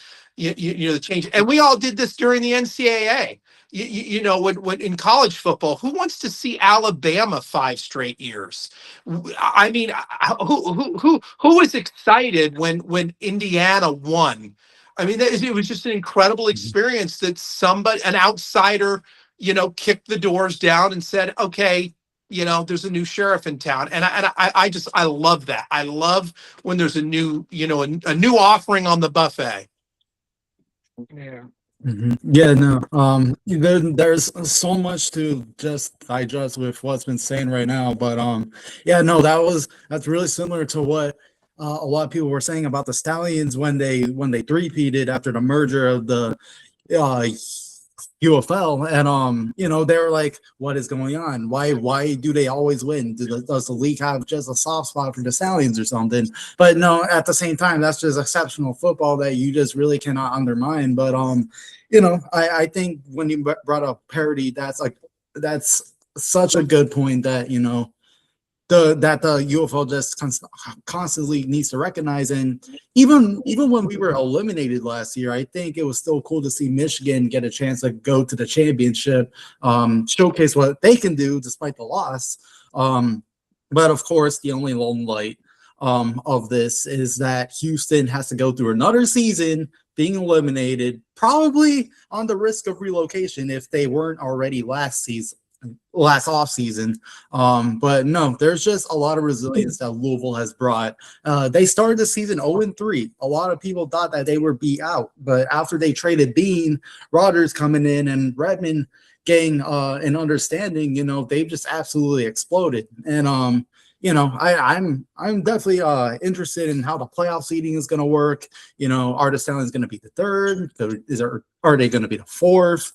change. And we all did this during the NCAA. When in college football, who wants to see Alabama 5 straight years? I mean, who was excited when Indiana won? I mean, it was just an incredible experience that an outsider, kicked the doors down and said, okay, there's a new sheriff in town. And I love that. I love when there's a new, a new offering on the buffet. Yeah. Yeah, no. There's so much to just digest with what's been saying right now, but yeah, no, that's really similar to what a lot of people were saying about the Stallions when they three-peated after the merger of the UFL, and they were like, what is going on? Why do they always win? Does the league have just a soft spot for the Stallions or something? But no, at the same time, that's just exceptional football that you just really cannot undermine. But I think when you brought up parity, that's such a good point that that the UFL just constantly needs to recognize. And even when we were eliminated last year, I think it was still cool to see Michigan get a chance to go to the championship, showcase what they can do despite the loss. But of course, the only lone light of this is that Houston has to go through another season being eliminated, probably on the risk of relocation if they weren't already last off season. But no, there's just a lot of resilience that Louisville has brought. They started the season 0-3. A lot of people thought that they were beat out, but after they traded Bean, Rodgers coming in, and Redmond getting an understanding, they've just absolutely exploded. And I'm definitely interested in how the playoff seeding is going to work. Are the Stallions going to be the 3rd? Are they going to be the 4th?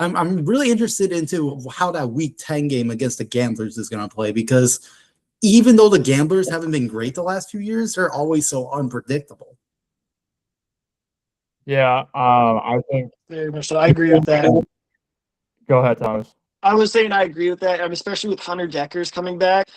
I'm really interested into how that Week 10 game against the Gamblers is going to play, because even though the Gamblers haven't been great the last few years, they're always so unpredictable. Yeah, I think Very much so. I agree with that. Go ahead, Thomas. I was saying I agree with that, especially with Hunter Dekkers coming back.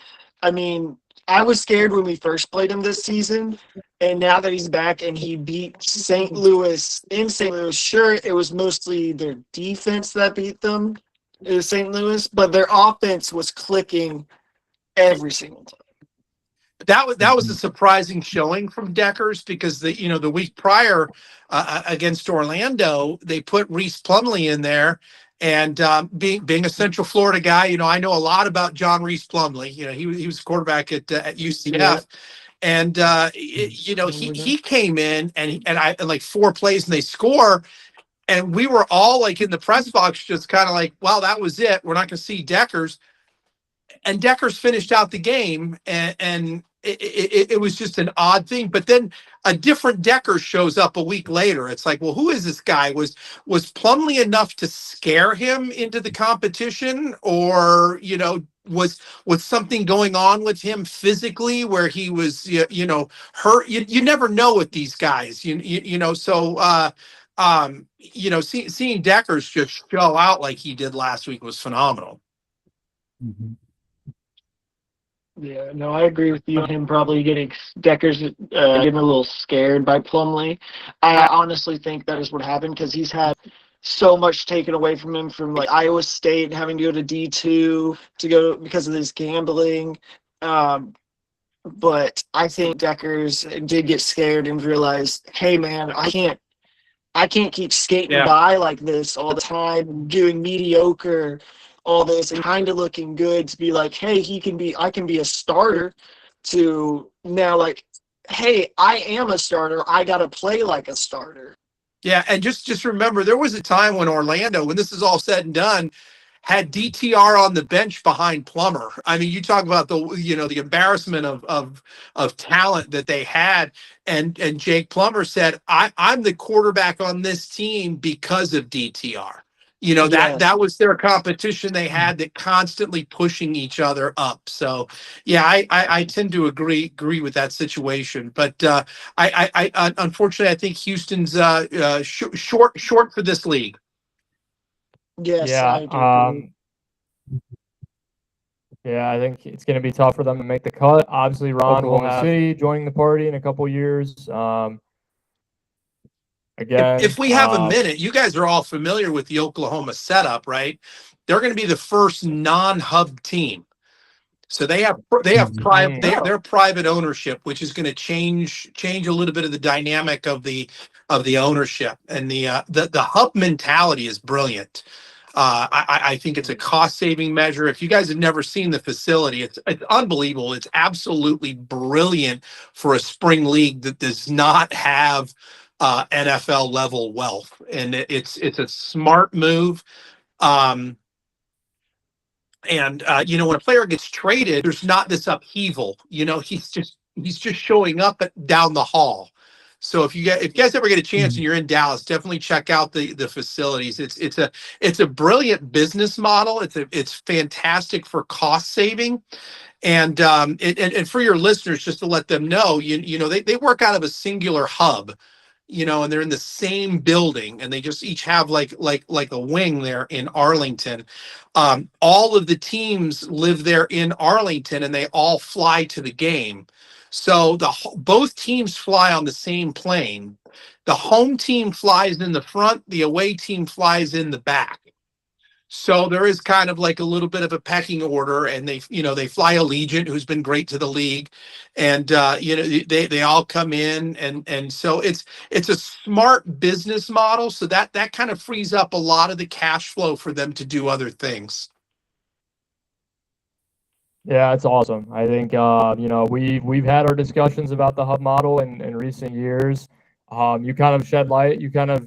I mean, I was scared when we first played him this season, and now that he's back and he beat St. Louis in St. Louis, sure, it was mostly their defense that beat them, it was St. Louis, but their offense was clicking every single time. That was a surprising showing from Dekkers, because the week prior against Orlando, they put Reese Plumlee in there. And being a Central Florida guy, I know a lot about John Reese Plumlee. He was a quarterback at UCF, and he came in and I like 4 plays and they score, and we were all like in the press box just kind of like, wow, that was it. We're not going to see Dekkers. And Dekkers finished out the game, and it was just an odd thing. But then a different Decker shows up a week later. It's like, well, who is this guy? Was Plumlee enough to scare him into the competition, or was something going on with him physically where he was hurt? You never know with these guys. Seeing Deckers just show out like he did last week was phenomenal. Mm-hmm. Yeah, no, I agree with you on him probably Decker's getting a little scared by Plumlee. I honestly think that is what happened because he's had so much taken away from him from like Iowa State having to go to D2 to go because of his gambling. But I think Deckers did get scared and realized, hey man, I can't keep skating by like this all the time, doing mediocre, all this, and kind of looking good to be like, hey, I can be a starter, to now like, hey, I am a starter. I got to play like a starter. Yeah, and just remember, there was a time when Orlando, when this is all said and done, had DTR on the bench behind Plummer. I mean, you talk about the embarrassment of talent that they had, and Jake Plummer said, I'm the quarterback on this team because of DTR. That was their competition they had, that constantly pushing each other up. So yeah, I tend to agree with that situation. But I unfortunately I think Houston's short for this league. Yes, yeah. I think it's going to be tough for them to make the cut. Obviously, Ron will have City joining the party in a couple years. Again, if we have a minute, you guys are all familiar with the Oklahoma setup, right? They're going to be the first non-hub team. So they have private their private ownership, which is going to change a little bit of the dynamic of the ownership, and the hub mentality is brilliant. I think it's a cost-saving measure. If you guys have never seen the facility, it's unbelievable. It's absolutely brilliant for a spring league that does not have NFL level wealth, and it's a smart move. And when a player gets traded, there's not this upheaval. He's just showing up down the hall. So if you guys ever get a chance and you're in Dallas, definitely check out the facilities. It's a brilliant business model. It's fantastic for cost saving. And for your listeners, just to let them know, they work out of a singular hub, and they're in the same building, and they just each have like a wing there in Arlington. All of the teams live there in Arlington, and they all fly to the game. So both teams fly on the same plane. The home team flies in the front, the away team flies in the back. So there is kind of like a little bit of a pecking order, and they fly Allegiant, who's been great to the league, and they all come in, and so it's a smart business model. So that kind of frees up a lot of the cash flow for them to do other things. Yeah, it's awesome. I think we've had our discussions about the hub model in recent years. You kind of shed light. You kind of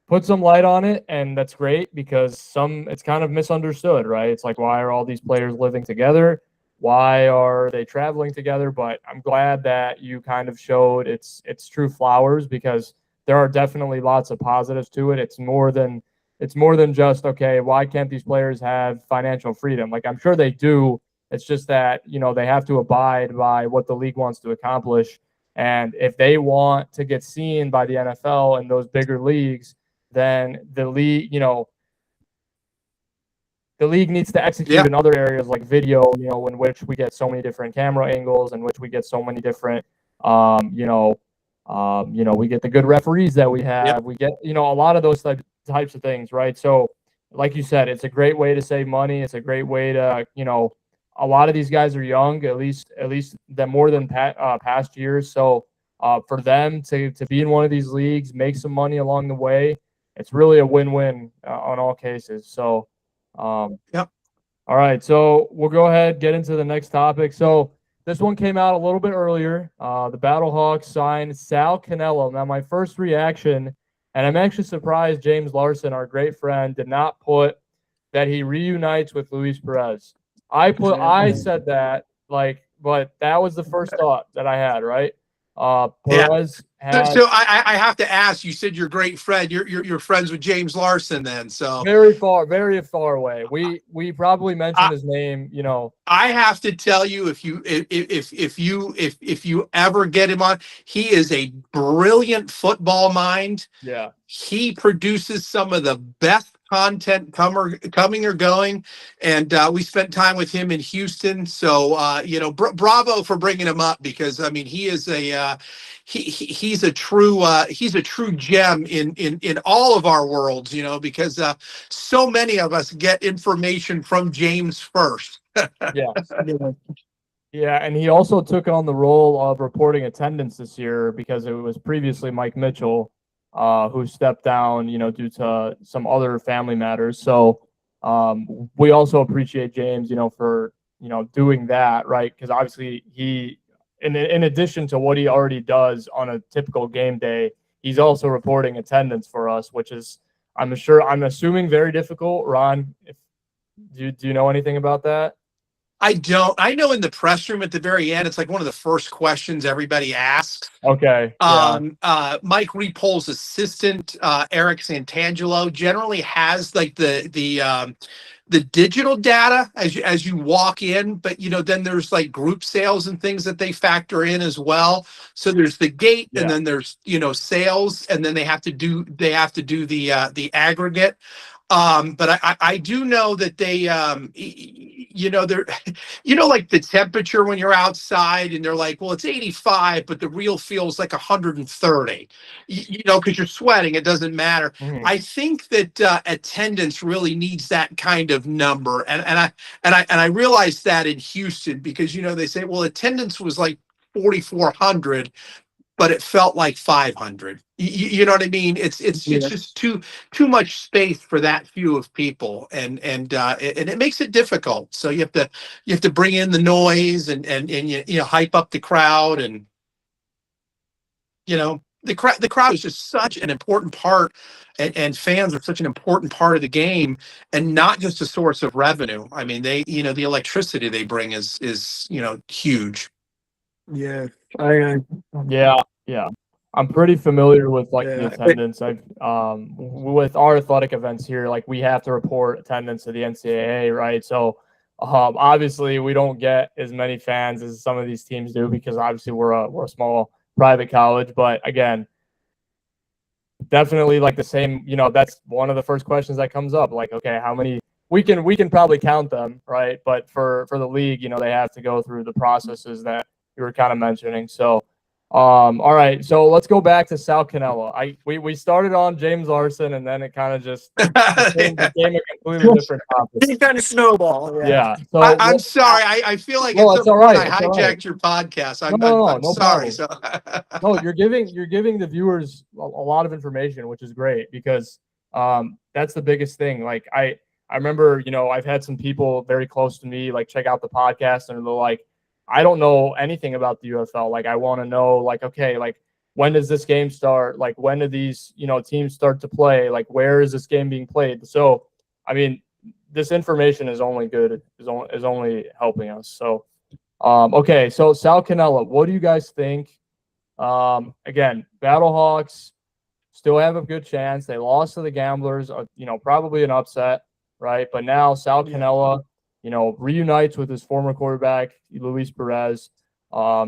put some light on it, and that's great because it's kind of misunderstood, right? It's like, why are all these players living together? Why are they traveling together? But I'm glad that you kind of showed it's true flowers, because there are definitely lots of positives to it. It's more than just, okay, why can't these players have financial freedom? Like, I'm sure they do. It's just that, they have to abide by what the league wants to accomplish. And if they want to get seen by the NFL and those bigger leagues, then the league, the league needs to execute in other areas like video, in which we get so many different camera angles, in which we get so many different, we get the good referees that we have. We get, a lot of those types of things, right? So, like you said, it's a great way to save money. It's a great way to, a lot of these guys are young, at least more than past years. So, for them to be in one of these leagues, make some money along the way, it's really a win-win on all cases. So, All right, so we'll go ahead, get into the next topic. So this one came out a little bit earlier. The Battlehawks signed Sal Canelo. Now, my first reaction, and I'm actually surprised James Larson, our great friend, did not put that he reunites with Luis Perez. I said that like but that was the first thought that I had, right? Yeah. Perez So, had so I have to ask. You said you're great friend. You're friends with James Larson, then. So very far away. We probably mentioned his name, I have to tell you, if you ever get him on, he is a brilliant football mind. Yeah. He produces some of the best content coming or going, and we spent time with him in Houston. So bravo for bringing him up, because I mean he is a he's a true gem in all of our worlds. Because so many of us get information from James first. Yeah. Yeah, and he also took on the role of reporting attendance this year because it was previously Mike Mitchell, who stepped down, due to some other family matters. So we also appreciate James, for doing that, right? Because obviously he, in addition to what he already does on a typical game day, he's also reporting attendance for us, which is, I'm assuming very difficult. Ron, do you know anything about that? I don't. I know in the press room at the very end, it's like one of the first questions everybody asks. Okay. Yeah. Mike Repol's assistant, Eric Santangelo, generally has like the digital data as you walk in, but then there's like group sales and things that they factor in as well. So there's the gate, and then there's sales, and then they have to do the aggregate. But I do know that they they're like the temperature when you're outside, and they're like, well, it's 85, but the real feels like 130, because you're sweating. It doesn't matter. Mhm. I think that attendance really needs that kind of number, and I realized that in Houston, because they say, well, attendance was like 4,400, but it felt like 500. You know what I mean? It's just too much space for that few of people, and it makes it difficult. So you have to bring in the noise, and hype up the crowd, and the crowd is just such an important part, and fans are such an important part of the game, and not just a source of revenue. I mean, they the electricity they bring is huge. Yeah. Yeah. I'm pretty familiar with the Yeah. attendance. I've with our athletic events here, like we have to report attendance to the NCAA, right? So obviously we don't get as many fans as some of these teams do, because obviously we're a small private college. But again, definitely like the same, that's one of the first questions that comes up. Like, okay, how many we can probably count them, right? But for the league, they have to go through the processes that you were kind of mentioning. So all right, so let's go back to Sal Cannella. We started on James Larson, and then it kind of just became a completely different topic. He kind of snowball. Yeah. So I'm sorry. I feel like No, at it's some all point right. I It's all hijacked right. your podcast. No I'm sorry. problem. So No, you're giving the viewers a lot of information, which is great, because that's the biggest thing. Like I remember, I've had some people very close to me like check out the podcast, and they're like, I don't know anything about the UFL. Like, I want to know, like, okay, like, when does this game start? Like, when do these, teams start to play? Like, where is this game being played? So, I mean, this information is only good, is only helping us. So, okay. So Sal Cannella, what do you guys think? Again, Battlehawks still have a good chance. They lost to the Gamblers, probably an upset, right? But now Sal Cannella, reunites with his former quarterback, Luis Perez.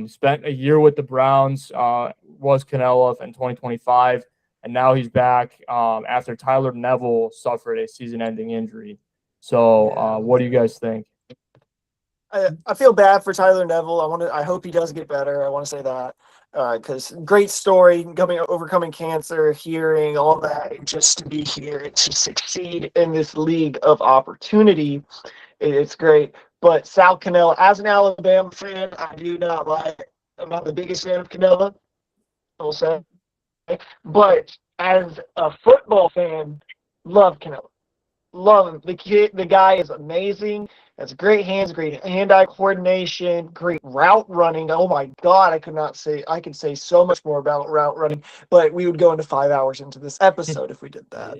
Spent a year with the Browns, was Cannella in 2025, and now he's back after Tyler Neville suffered a season-ending injury. So, what do you guys think? I feel bad for Tyler Neville. I hope he does get better. I want to say that because great story, overcoming cancer, hearing all that, and just to be here and to succeed in this league of opportunity. It's great. But Sal Cannella, as an Alabama fan, I'm not the biggest fan of Cannella, I'll say. But as a football fan, love Cannella. Love him. The guy is amazing. Has great hands, great hand-eye coordination, great route running. Oh my God, I could say so much more about route running, but we would go into 5 hours into this episode if we did that.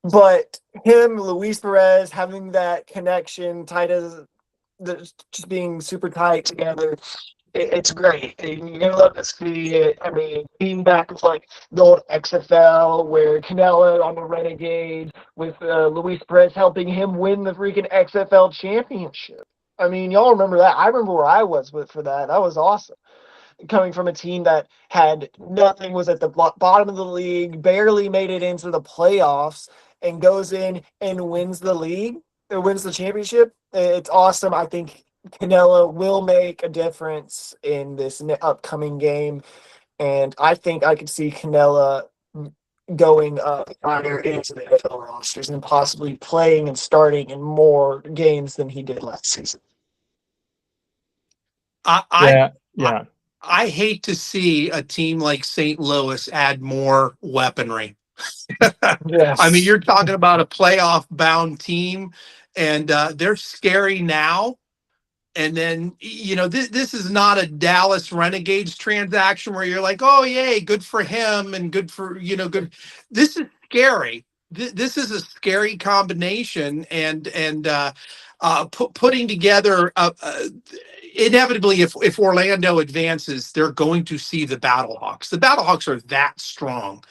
But him, Luis Perez, having that connection tight as just being super tight together. It's great. And you're gonna love to see it. I mean, being back with like the old XFL where Canelo on the Renegade with Luis Perez helping him win the freaking XFL championship. I mean, y'all remember that? I remember where I was for that. That was awesome. Coming from a team that had nothing, was at the bottom of the league, barely made it into the playoffs, and goes in and wins the league, or wins the championship. It's awesome. I think Canelo will make a difference in this upcoming game, and I think I could see Canelo going up higher into the NFL rosters and possibly playing and starting in more games than he did last season. Yeah. I hate to see a team like St. Louis add more weaponry. Yes. I mean, you're talking about a playoff-bound team, and they're scary now. And then, this is not a Dallas Renegades transaction where you're like, oh, yay, good for him and good for, good. This is scary. This is a scary combination, and putting together inevitably, if Orlando advances, they're going to see the Battlehawks. The Battlehawks are that strong,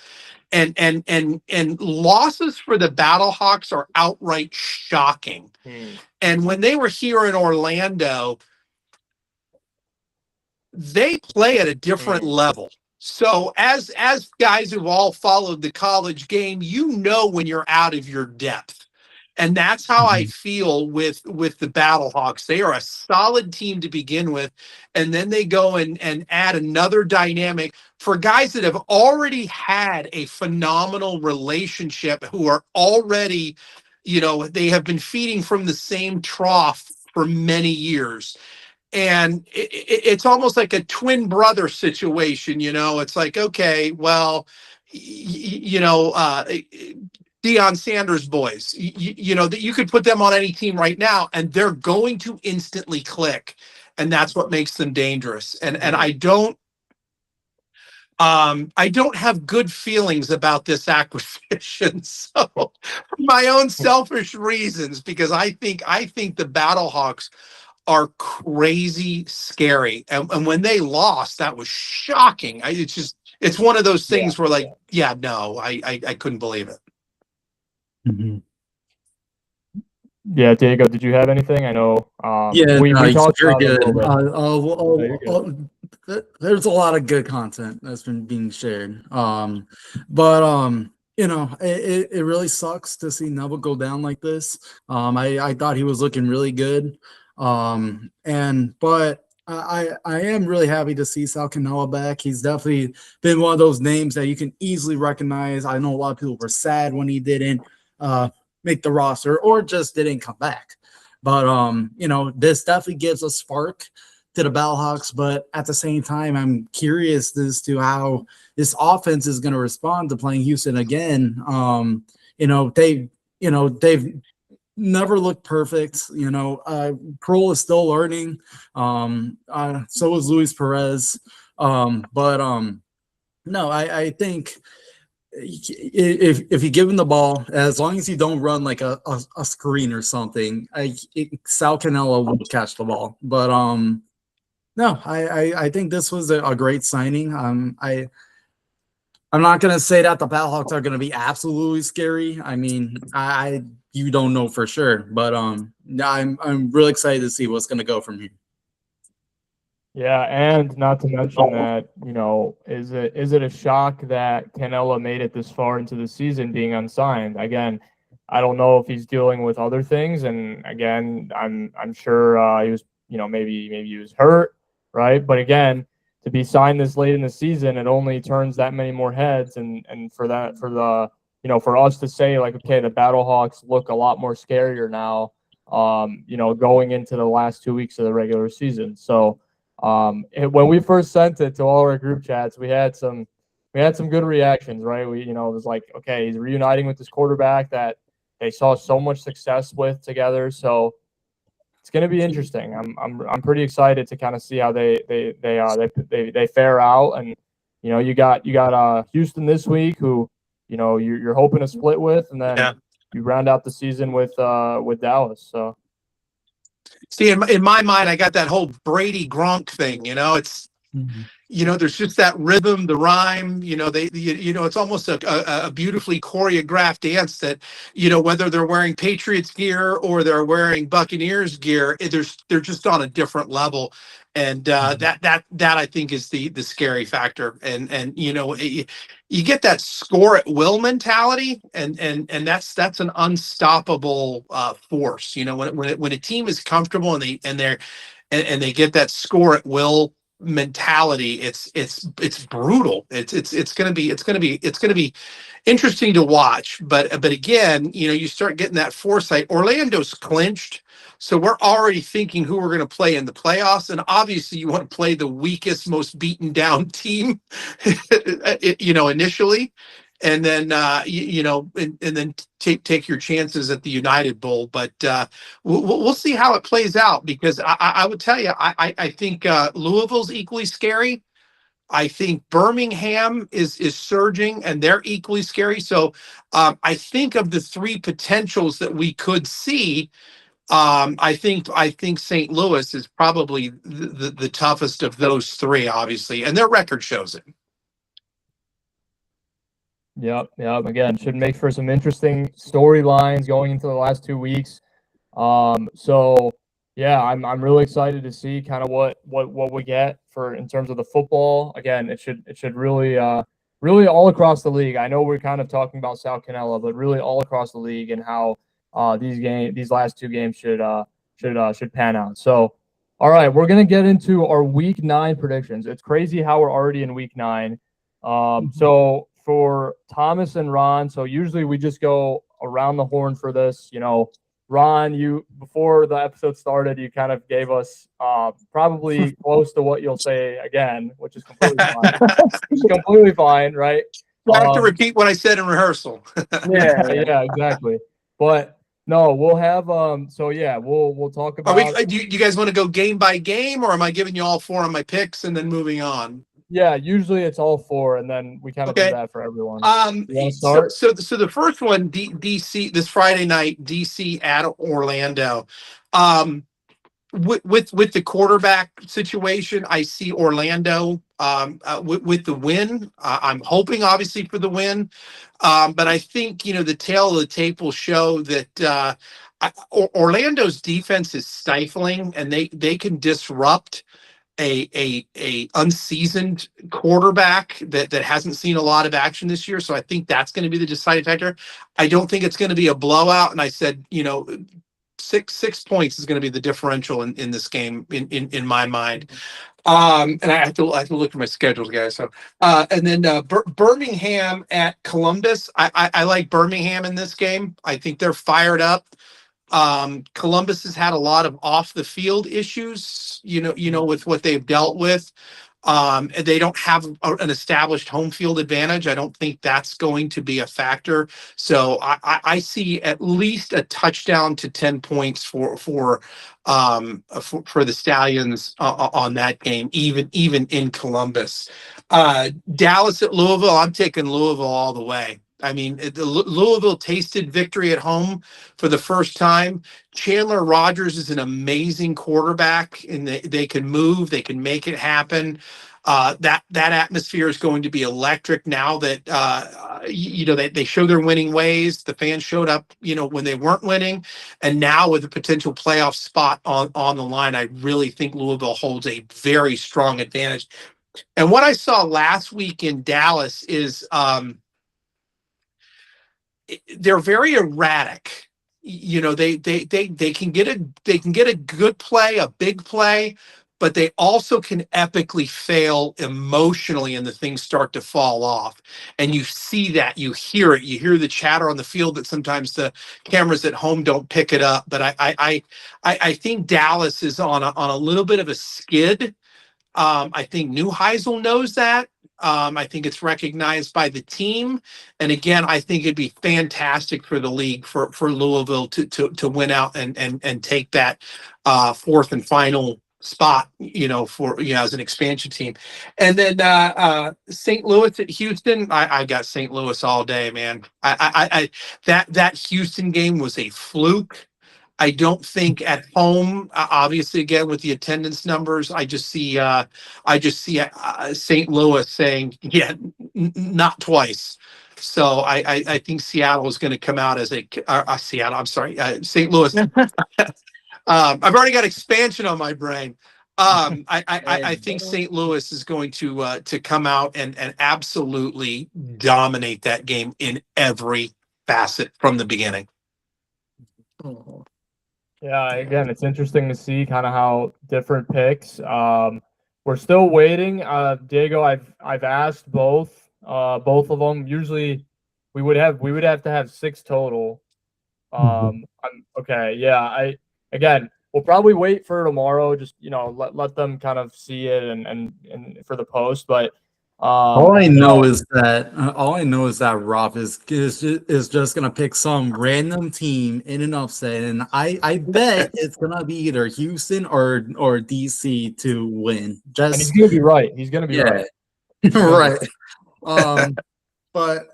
and losses for the Battlehawks are outright shocking. And when they were here in Orlando, they play at a different level. So as guys who've all followed the college game, when you're out of your depth. And that's how I feel with the Battlehawks. They are a solid team to begin with, and then they go and add another dynamic for guys that have already had a phenomenal relationship, who are already, they have been feeding from the same trough for many years. And it's almost like a twin brother situation. It's like, okay, well, Deion Sanders boys, that you could put them on any team right now and they're going to instantly click. And that's what makes them dangerous. And I don't have good feelings about this acquisition. So for my own selfish reasons, because I think the Battlehawks are crazy scary. And when they lost, that was shocking. It's one of those things where I couldn't believe it. Yeah, Diego, did you have anything? I know. We talked very about it good. a little bit. There's a lot of good content that's been being shared. It really sucks to see Neville go down like this. I thought he was looking really good. But I am really happy to see Sal Cannella back. He's definitely been one of those names that you can easily recognize. I know a lot of people were sad when he didn't make the roster or just didn't come back. But this definitely gives a spark to the Battlehawks. But at the same time, I'm curious as to how this offense is going to respond to playing Houston again. They've never looked perfect. Kroll is still learning. So is Luis Perez. No, I think if you give him the ball, as long as you don't run like a screen or something, Sal Cannella will catch the ball. But no, I think this was a great signing. I'm not gonna say that the Battlehawks are gonna be absolutely scary. I mean, you don't know for sure, but I'm really excited to see what's gonna go from here. Yeah, and not to mention that, is it a shock that Cannella made it this far into the season being unsigned? Again, I don't know if he's dealing with other things, and again, I'm sure he was, maybe he was hurt, right? But again, to be signed this late in the season, it only turns that many more heads, and for us to say like, okay, the Battlehawks look a lot more scarier now, going into the last 2 weeks of the regular season. So. When we first sent it to all our group chats, we had some good reactions, right? It was like, okay, he's reuniting with this quarterback that they saw so much success with together. So it's going to be interesting. I'm pretty excited to kind of see how they fare out. And you got Houston this week, who you're hoping to split with, and then you round out the season with Dallas. So. See, in my mind, I got that whole Brady Gronk thing. It's there's just that rhythm, the rhyme. It's almost a beautifully choreographed dance that whether they're wearing Patriots gear or they're wearing Buccaneers gear, they're just on a different level. And that I think is the scary factor. And you get that score at will mentality, and that's an unstoppable force. When a team is comfortable and they get that score at will mentality, it's brutal. It's going to be interesting to watch. But again, you start getting that foresight. Orlando's clinched. So we're already thinking who we're going to play in the playoffs. And obviously you want to play the weakest, most beaten down team, initially. And then, and then take your chances at the United Bowl. But we'll see how it plays out, because I would tell you, I think Louisville's equally scary. I think Birmingham is surging, and they're equally scary. So I think of the three potentials that we could see, I think St. Louis is probably the toughest of those three, obviously, and their record shows it. Yep. Again, should make for some interesting storylines going into the last 2 weeks. So yeah, I'm really excited to see kind of what we get for in terms of the football. Again, it should really all across the league. I know we're kind of talking about South Canela, but really all across the league, and how these last two games should pan out. So, all right, we're gonna get into our Week 9 predictions. It's crazy how we're already in Week 9. So for Thomas and Ron, so usually we just go around the horn for this. Ron, you before the episode started, you kind of gave us probably close to what you'll say again, which is completely fine. Which is completely fine, right? I have to repeat what I said in rehearsal. yeah, exactly. But no, we'll have so yeah, we'll talk about. Do you guys want to go game by game, or am I giving you all four on my picks and then moving on? Yeah, usually it's all four, and then we kind of do that for everyone. You want to start? So the first one, DC, this Friday night, DC at Orlando. With the quarterback situation, I see Orlando with the win. I'm hoping, obviously, for the win, but I think the tail of the tape will show that Orlando's defense is stifling, and they can disrupt a unseasoned quarterback that hasn't seen a lot of action this year. So I think that's going to be the deciding factor. I don't think it's going to be a blowout. And I said, 6 points is going to be the differential in this game in my mind. And I have to look at my schedules, guys. So and then Birmingham at Columbus. I like Birmingham in this game. I think they're fired up. Columbus has had a lot of off the field issues, with what they've dealt with. And they don't have an established home field advantage. I don't think that's going to be a factor. So I see at least a touchdown to 10 points for the Stallions on that game, even in Columbus. Dallas at Louisville. I'm taking Louisville all the way. I mean, Louisville tasted victory at home for the first time. Chandler Rogers is an amazing quarterback, and they can move, they can make it happen. That atmosphere is going to be electric now that they show their winning ways. The fans showed up, when they weren't winning, and now with a potential playoff spot on the line, I really think Louisville holds a very strong advantage. And what I saw last week in Dallas is they're very erratic. They can get a good play, a big play, but they also can epically fail emotionally, and the things start to fall off. And you see that, you hear it, you hear the chatter on the field that sometimes the cameras at home don't pick it up. But I think Dallas is on a little bit of a skid. I think Neuheisel knows that. I think it's recognized by the team. And again, I think it'd be fantastic for the league for Louisville to win out and take that fourth and final spot, as an expansion team. And then St. Louis at Houston. I got St. Louis all day, man. That Houston game was a fluke. I don't think at home, obviously, again with the attendance numbers, I just see St. Louis saying, yeah, not twice. So I think Seattle is going to come out as Seattle. I'm sorry, St. Louis. I've already got expansion on my brain. I think St. Louis is going to come out and absolutely dominate that game in every facet from the beginning. Yeah, again, it's interesting to see kind of how different picks. We're still waiting. Diego, I've asked both of them. Usually, we would have to have 6 total. Okay, yeah. We'll probably wait for tomorrow. Just let them kind of see it and for the post. But all I know is that Rob is just gonna pick some random team in an upset, and I bet it's gonna be either Houston or DC to win. And he's gonna be right. He's gonna be right. Right. But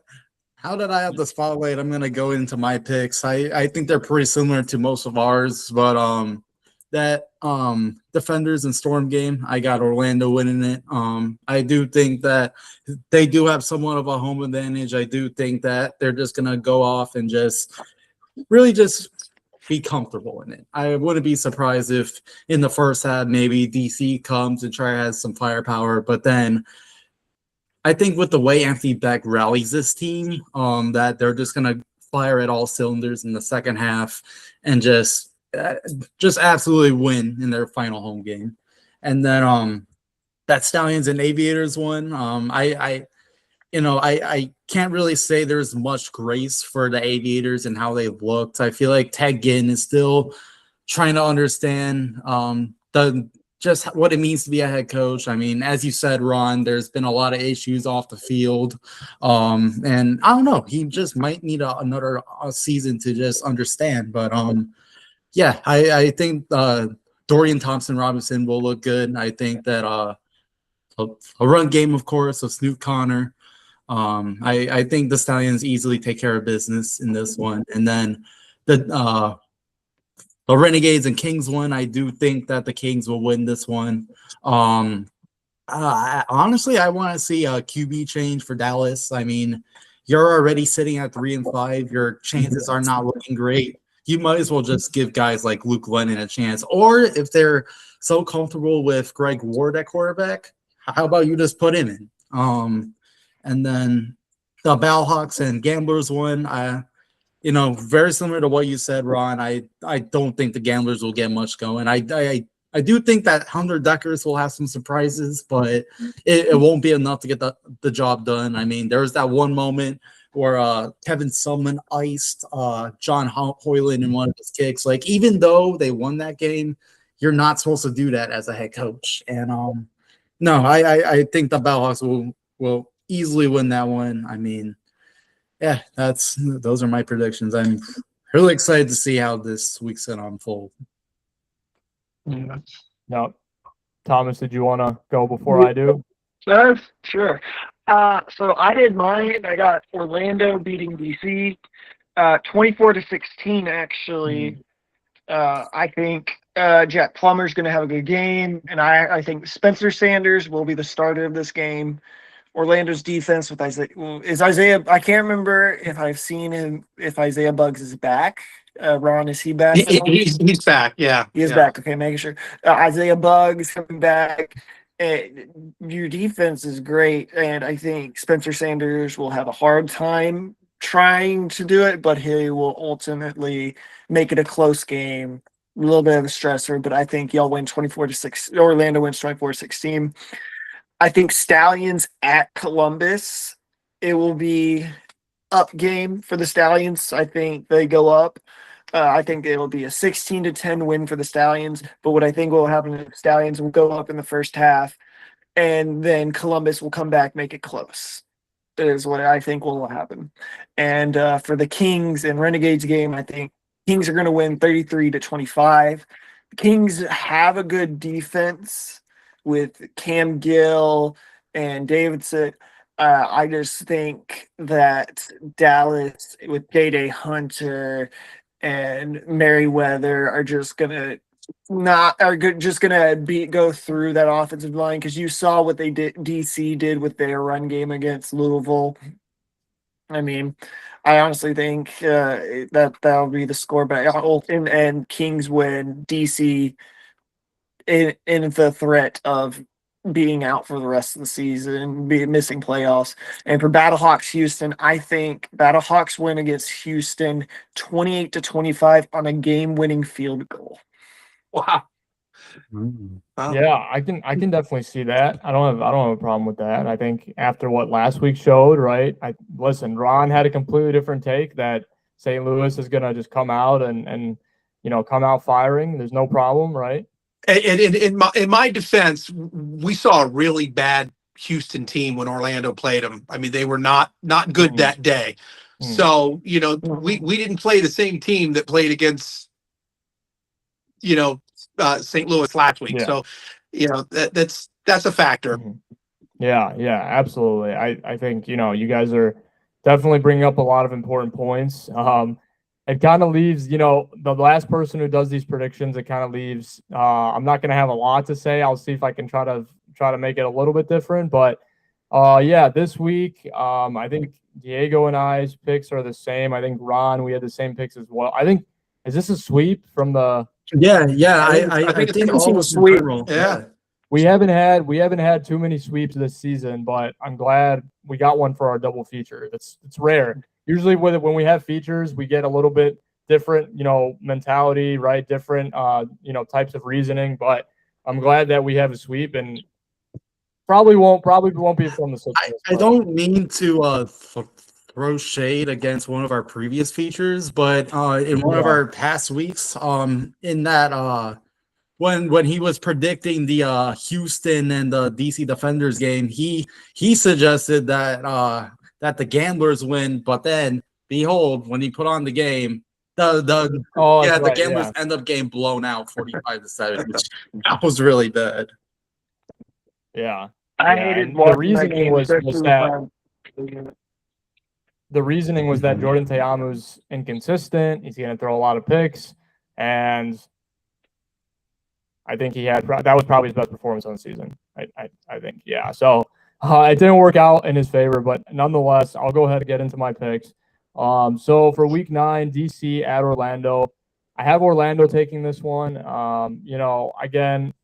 how did I have the spotlight? I'm gonna go into my picks. I think they're pretty similar to most of ours, but that Defenders and Storm game, I got Orlando winning it. I do think that they do have somewhat of a home advantage. I do think that they're just gonna go off and just really just be comfortable in it. I wouldn't be surprised if in the first half maybe DC comes and has some firepower, but then I think with the way Anthony Beck rallies this team, that they're just gonna fire at all cylinders in the second half and just absolutely win in their final home game. And then that Stallions and Aviators one, I can't really say there's much grace for the Aviators and how they've looked. I feel like Ted Ginn is still trying to understand just what it means to be a head coach. I mean, as you said, Ron, there's been a lot of issues off the field. And I don't know, he just might need another season to just understand. But yeah, I think Dorian Thompson-Robinson will look good. I think that a run game, of course, of Snoop Connor. I think the Stallions easily take care of business in this one. And then the Renegades and Kings one, I do think that the Kings will win this one. Honestly, I want to see a QB change for Dallas. I mean, you're already sitting at 3-5. Your chances are not looking great. You might as well just give guys like Luke Lennon a chance. Or if they're so comfortable with Greg Ward at quarterback, how about you just put him in? And then the Ballhawks and Gamblers one, very similar to what you said, Ron. I don't think the Gamblers will get much going. I do think that Hunter Deckers will have some surprises, but it won't be enough to get the job done. I mean, there was that one moment where Kevin Sumlin iced John Hoyland in one of his kicks. Like, even though they won that game, you're not supposed to do that as a head coach. And no, I think the Bellhawks will easily win that one. I mean, yeah, those are my predictions. I'm really excited to see how this week's gonna unfold. No, Thomas, did you want to go before I do? Sure. So I did mine. I got Orlando beating DC, 24-16. Actually, I think Jack Plummer's going to have a good game, and I think Spencer Sanders will be the starter of this game. Orlando's defense with Isaiah. I can't remember if I've seen him. If Isaiah Buggs is back. Ron, is he back? He's back. Yeah, he is back. Okay, making sure. Isaiah Buggs coming back. Your defense is great, and I think Spencer Sanders will have a hard time trying to do it, but he will ultimately make it a close game. A little bit of a stressor, but I think y'all win 24-6. Orlando wins 24-16. I think Stallions at Columbus. It will be up game for the Stallions. I think they go up. I think it'll be a 16-10 win for the Stallions. But what I think will happen is the Stallions will go up in the first half, and then Columbus will come back, make it close. That is what I think will happen. And for the Kings and Renegades game, I think Kings are going to win 33-25. The Kings have a good defense with Cam Gill and Davidson. I just think that Dallas with Day-Day Hunter and Merriweather are just gonna go through that offensive line, because you saw what they did. DC did with their run game against Louisville. I mean, I honestly think that'll be the score, but and Kings win. DC in the threat of being out for the rest of the season, be missing playoffs. And for Battlehawks Houston, I think Battlehawks win against Houston 28-25 on a game-winning field goal. Wow. Mm-hmm. Yeah, I can definitely see that. I don't have a problem with that. I think after what last week showed, right? Listen, Ron had a completely different take that St. Louis is gonna just come out and come out firing. There's no problem, right? And in my defense, we saw a really bad Houston team when Orlando played them. I mean, they were not good that day. So, we didn't play the same team that played against, St. Louis last week. Yeah. So, that's a factor. Yeah, absolutely. I think, you guys are definitely bringing up a lot of important points. It kind of leaves, the last person who does these predictions, it kind of leaves, I'm not going to have a lot to say. I'll see if I can try to make it a little bit different. But, this week, I think Diego and I's picks are the same. I think Ron, we had the same picks as well. I think, is this a sweep from the? Yeah. I think it's all a sweep. Yeah. We haven't had too many sweeps this season, but I'm glad we got one for our double feature. It's rare. Usually when we have features, we get a little bit different, mentality, right? Different, types of reasoning. But I'm glad that we have a sweep, and probably won't be from the Sixers. I don't mean to throw shade against one of our previous features, but in one of our past weeks, in that when he was predicting the Houston and the DC Defenders game, he suggested that the Gamblers win, but then behold, when he put on the game, the Gamblers end up getting blown out 45-7, which that was really bad. Yeah. I hated the reasoning was that Jordan Teamu's inconsistent. He's going to throw a lot of picks, and I think that was probably his best performance on the season. I think, yeah. So it didn't work out in his favor, but nonetheless, I'll go ahead and get into my picks. So for week 9, DC at Orlando, I have Orlando taking this one. Again,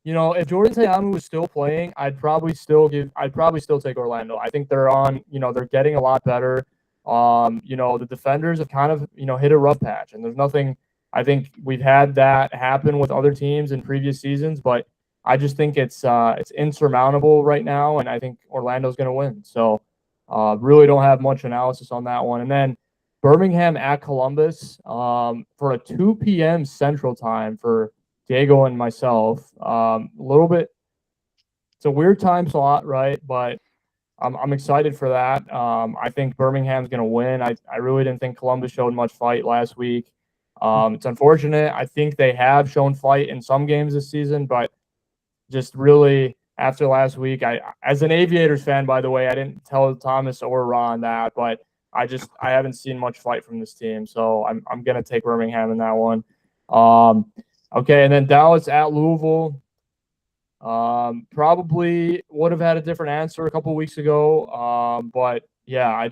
if Jordan Teamu was still playing, I'd probably still take Orlando. I think they're on, they're getting a lot better. The defenders have kind of, hit a rough patch, and there's nothing. I think we've had that happen with other teams in previous seasons, but I just think it's insurmountable right now, and I think Orlando's going to win. So really don't have much analysis on that one. And then Birmingham at Columbus for a 2 p.m. Central Time for Diego and myself. A little bit, it's a weird time slot, right? But I'm excited for that. I think Birmingham's going to win. I really didn't think Columbus showed much fight last week. It's unfortunate. I think they have shown fight in some games this season, but just really after last week, as an Aviators fan, by the way, I didn't tell Thomas or Ron that, but I haven't seen much fight from this team, so I'm gonna take Birmingham in that one. Okay, and then Dallas at Louisville. Probably would have had a different answer a couple weeks ago, but yeah,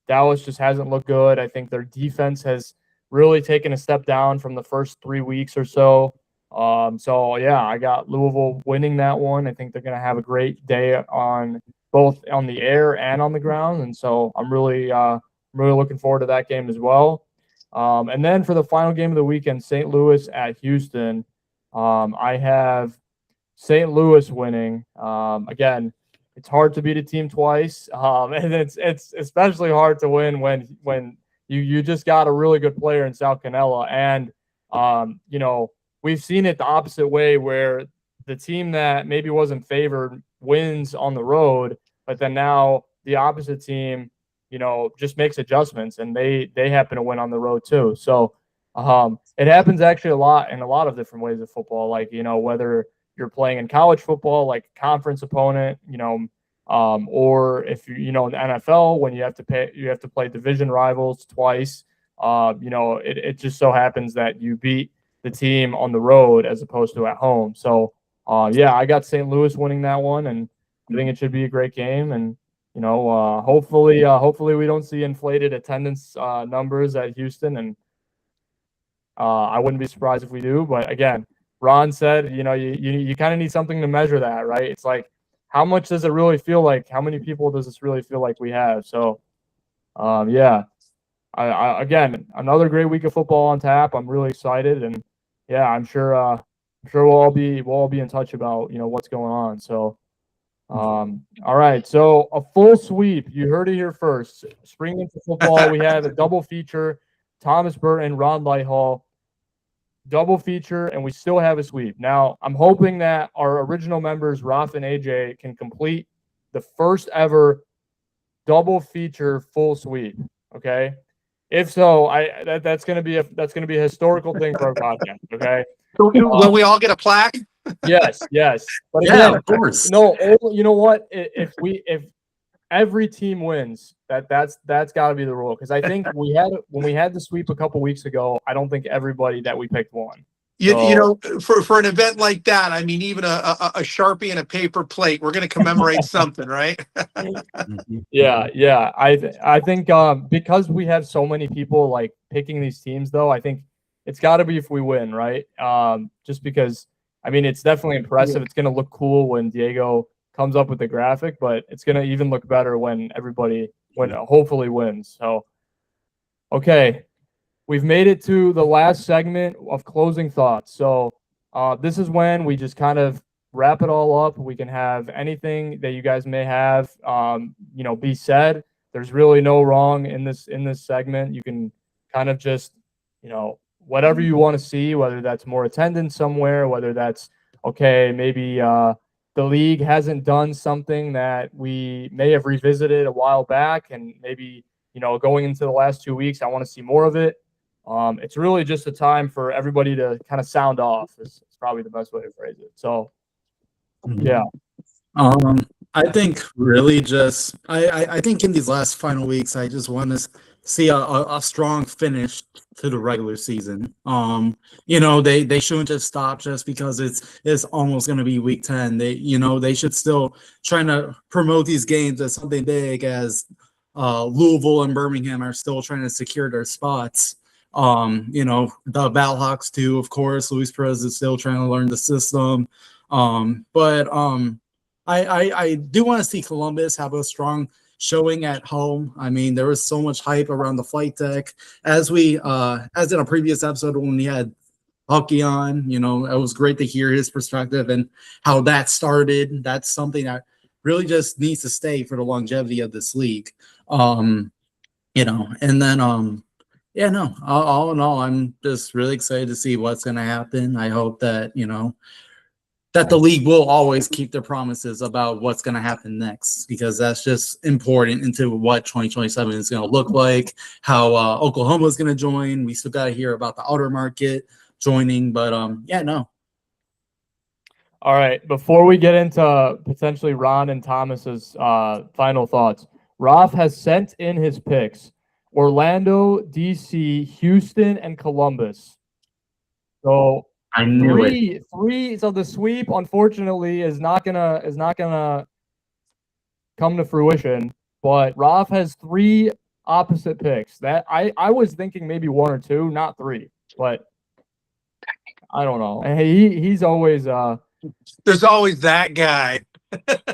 Dallas just hasn't looked good. I think their defense has really taken a step down from the first 3 weeks or so. So yeah, I got Louisville winning that one. I think they're going to have a great day on both on the air and on the ground. And so I'm really looking forward to that game as well. And then for the final game of the weekend, St. Louis at Houston, I have St. Louis winning. Again, it's hard to beat a team twice. And it's especially hard to win when you just got a really good player in Sal Cannella. And, we've seen it the opposite way, where the team that maybe wasn't favored wins on the road, but then now the opposite team, just makes adjustments, and they happen to win on the road too. So it happens actually a lot in a lot of different ways of football. Like, whether you're playing in college football, like conference opponent, Or if in the NFL, when you have to play division rivals twice. It just so happens that you beat the team on the road as opposed to at home. So, I got St. Louis winning that one, and I think it should be a great game. And hopefully we don't see inflated attendance numbers at Houston, and I wouldn't be surprised if we do. But again, Ron said, you kind of need something to measure that, right? It's like, how much does it really feel like? How many people does this really feel like we have? So, again, another great week of football on tap. I'm really excited, and I'm sure we'll all be in touch about what's going on. So, all right. So a full sweep. You heard it here first. Spring into football, we have a double feature: Thomas Burton, Ron Lighthall. Double feature, and we still have a sweep. Now, I'm hoping that our original members, Raf and AJ, can complete the first ever double feature full sweep. Okay. If so, that's gonna be a historical thing for our podcast. Okay. Will we all get a plaque? Yes. But Yeah, of course. No, you know what? If every team wins, that's got to be the rule. Because I think when we had the sweep a couple weeks ago, I don't think everybody that we picked won. For an event like that, I mean, even a Sharpie and a paper plate, we're going to commemorate something, right? Yeah. I think because we have so many people like picking these teams, though, I think it's got to be if we win, right? Just because, I mean, it's definitely impressive. It's going to look cool when Diego comes up with the graphic, but it's going to even look better when hopefully wins. So, okay. We've made it to the last segment of closing thoughts. So this is when we just kind of wrap it all up. We can have anything that you guys may have, be said. There's really no wrong in this segment. You can kind of just, whatever you want to see, whether that's more attendance somewhere, whether that's, okay, maybe the league hasn't done something that we may have revisited a while back, and maybe, going into the last 2 weeks, I want to see more of it. It's really just a time for everybody to kind of sound off. It's probably the best way to phrase it. So, yeah. I think really just I think in these last final weeks, I just want to see a strong finish to the regular season. They shouldn't just stop just because it's almost going to be week 10. They should still trying to promote these games as something big, as Louisville and Birmingham are still trying to secure their spots. The Battlehawks too, of course. Luis Perez is still trying to learn the system. But I do want to see Columbus have a strong showing at home. I mean, there was so much hype around the flight deck as in a previous episode when we had Hockey on. It was great to hear his perspective and how that started. That's something that really just needs to stay for the longevity of this league. And then all in all, I'm just really excited to see what's going to happen. I hope that, that the league will always keep their promises about what's going to happen next, because that's just important into what 2027 is going to look like, how Oklahoma is going to join. We still got to hear about the outer market joining, but All right. Before we get into potentially Ron and Thomas's final thoughts, Raf has sent in his picks: Orlando, DC, Houston, and Columbus. So I knew it. Three. So the sweep, unfortunately, is not gonna come to fruition. But Raf has 3 opposite picks. That I was thinking maybe 1 or 2, not 3. But I don't know. He's always There's always that guy.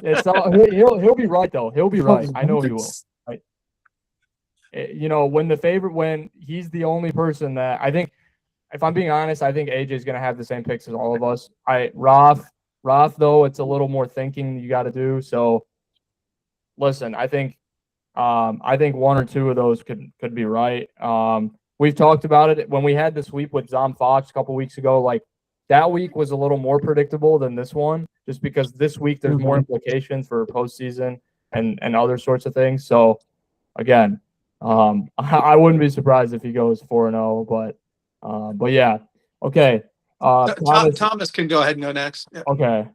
He'll be right though. He'll be right. I know he will. Right. When he's the only person that I think. If I'm being honest, I think AJ is going to have the same picks as all of us. Raf, though, it's a little more thinking you got to do. So, listen, I think 1 or 2 of those could be right. We've talked about it when we had the sweep with Zom Fox a couple weeks ago. Like, that week was a little more predictable than this one, just because this week there's more implications for postseason and other sorts of things. So, again, I wouldn't be surprised if he goes 4-0, but yeah, okay. Thomas can go ahead and go next. Yeah. Okay.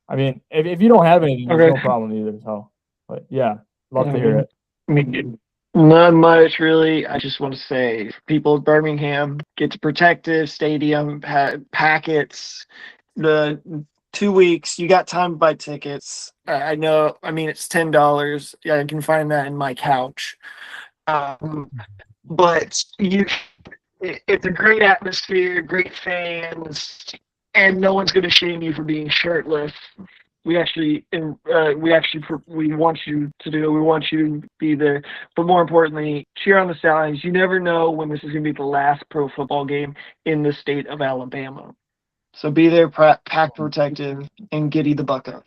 I mean, if you don't have anything, there's no problem either. So But yeah, love to hear it. Not much, really. I just want to say, people of Birmingham, get to Protective Stadium, packets. The 2 weeks, you got time to buy tickets. I know. I mean, it's $10. Yeah, I can find that in my couch. But it's a great atmosphere, great fans, and no one's going to shame you for being shirtless. We want you to do it. We want you to be there. But more importantly, cheer on the Stallions. You never know when this is going to be the last pro football game in the state of Alabama. So be there, pack protective, and giddy the buck up.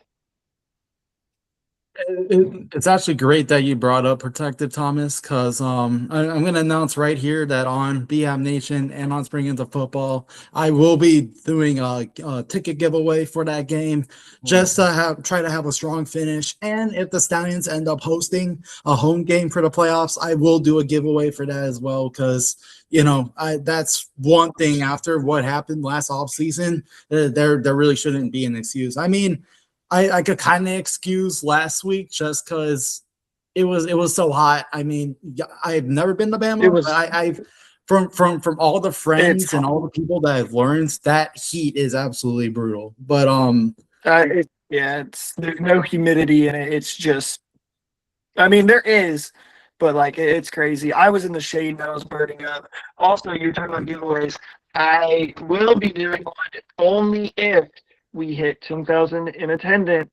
It's actually great that you brought up Protective, Thomas, because I'm going to announce right here that on BM Nation and on Spring Into Football, I will be doing a ticket giveaway for that game, just to try to have a strong finish. And if the Stallions end up hosting a home game for the playoffs, I will do a giveaway for that as well, because that's one thing after what happened last offseason. There really shouldn't be an excuse. I mean, I could kind of excuse last week just because it was so hot. I mean, I've never been to Bama, but I've from all the friends and all the people that I've learned, that heat is absolutely brutal. But there's no humidity in it. It's just, I mean, there is, but like it's crazy. I was in the shade and I was burning up. Also, you're talking about giveaways. I will be doing one only if we hit 10,000 in attendance,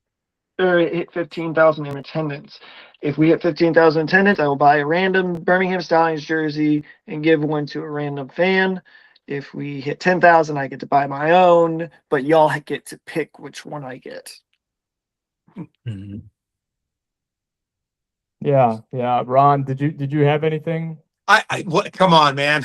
or hit 15,000 in attendance. If we hit 15,000 in attendance, I will buy a random Birmingham Stallions jersey and give one to a random fan. If we hit 10,000, I get to buy my own, but y'all get to pick which one I get. mm-hmm. Yeah. Ron, did you have anything? What? Come on, man.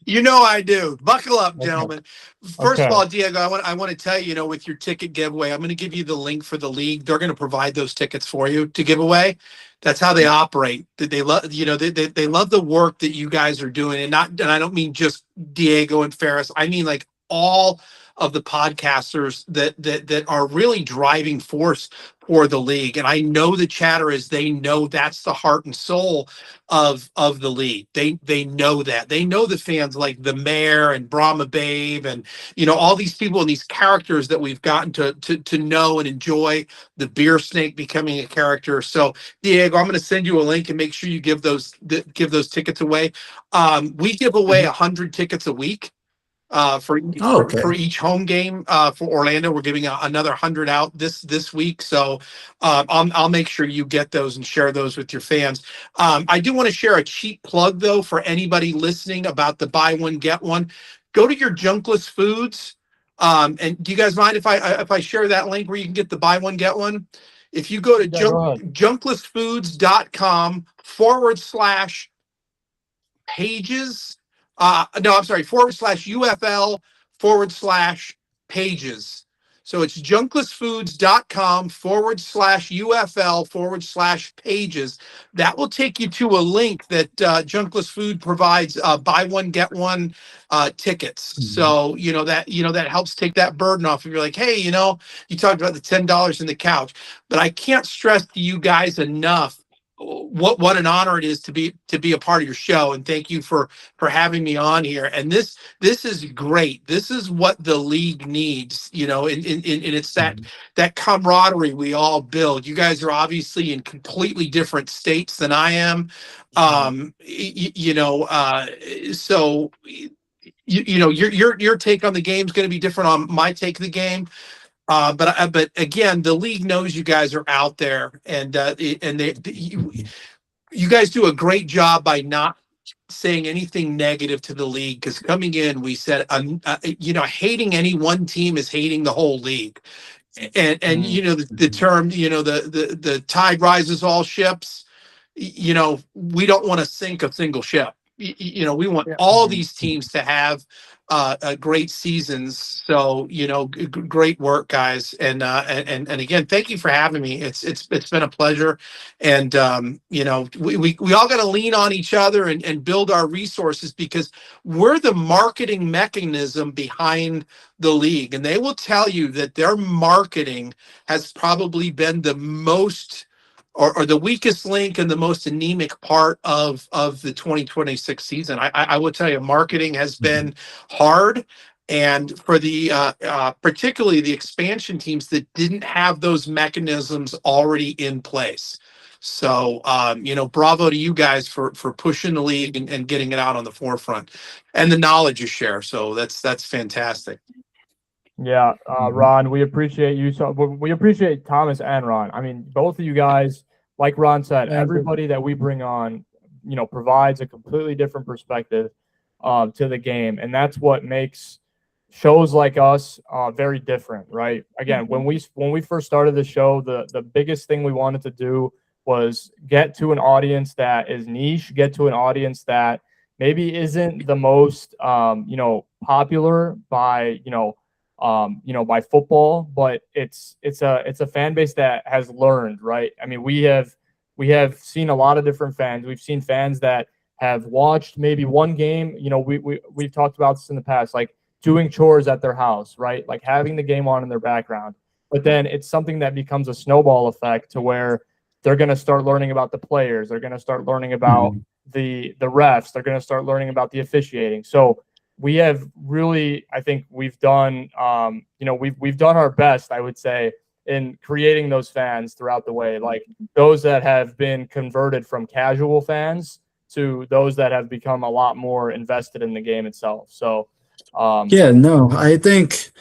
You know I do. Buckle up, gentlemen. First of all, Diego, I want to tell you, with your ticket giveaway, I'm going to give you the link for the league. They're going to provide those tickets for you to give away. That's how they operate. They love, they love the work that you guys are doing, and I don't mean just Diego and Ferris. I mean like all of the podcasters that are really driving force for the league. And I know the chatter is they know that's the heart and soul of the league. They know that. They know the fans like the mayor and Brahma Babe and all these people and these characters that we've gotten to know and enjoy, the beer snake becoming a character. So Diego, I'm going to send you a link and make sure you give those tickets away. We give away 100 tickets a week. For each home game for Orlando. We're giving another 100 out this week, so I'll make sure you get those and share those with your fans. I do want to share a cheap plug though for anybody listening about the buy one get one. Go to your Junkless Foods, and do you guys mind if I share that link where you can get the buy one get one? If you go to junklessfoods.com/pages. No, I'm sorry, /UFL/pages. So it's junklessfoods.com/UFL/pages. That will take you to a link that Junkless Food provides buy one, get one tickets. Mm-hmm. So, that helps take that burden off. If you're like, hey, you talked about the $10 in the couch, but I can't stress to you guys enough what an honor it is to be a part of your show, and thank you for having me on here. And this is great. This is what the league needs, and it's that camaraderie we all build. You guys are obviously in completely different states than I am, so your take on the game is going to be different on my take of the game. But again, the league knows you guys are out there, and you guys do a great job by not saying anything negative to the league. Because coming in, we said, hating any one team is hating the whole league, and the term, the tide rises all ships. We don't want to sink a single ship. we want all these teams to have great seasons. So, great work, guys. And again, thank you for having me. It's been a pleasure. And, we all got to lean on each other and build our resources, because we're the marketing mechanism behind the league. And they will tell you that their marketing has probably been the most or the weakest link and the most anemic part of the 2026 season. I will tell you, marketing has been hard. And for the particularly the expansion teams that didn't have those mechanisms already in place. So, bravo to you guys for pushing the league and getting it out on the forefront, and the knowledge you share. So that's fantastic. Yeah, Ron, we appreciate you. So we appreciate Thomas and Ron. I mean, both of you guys, like Ron said, everybody that we bring on, provides a completely different perspective to the game, and that's what makes shows like us very different, right? Again, when we first started the show, the biggest thing we wanted to do was get to an audience that is niche, get to an audience that maybe isn't the most popular by by football, but it's a fan base that has learned, right? I mean, we have seen a lot of different fans. We've seen fans that have watched maybe one game. We've talked about this in the past, like doing chores at their house, right? Like having the game on in their background. But then it's something that becomes a snowball effect to where they're going to start learning about the players. They're going to start learning about the refs. They're going to start learning about the officiating. So we have really, I think we've done, we've done our best, I would say, in creating those fans throughout the way, like those that have been converted from casual fans to those that have become a lot more invested in the game itself. So, I think,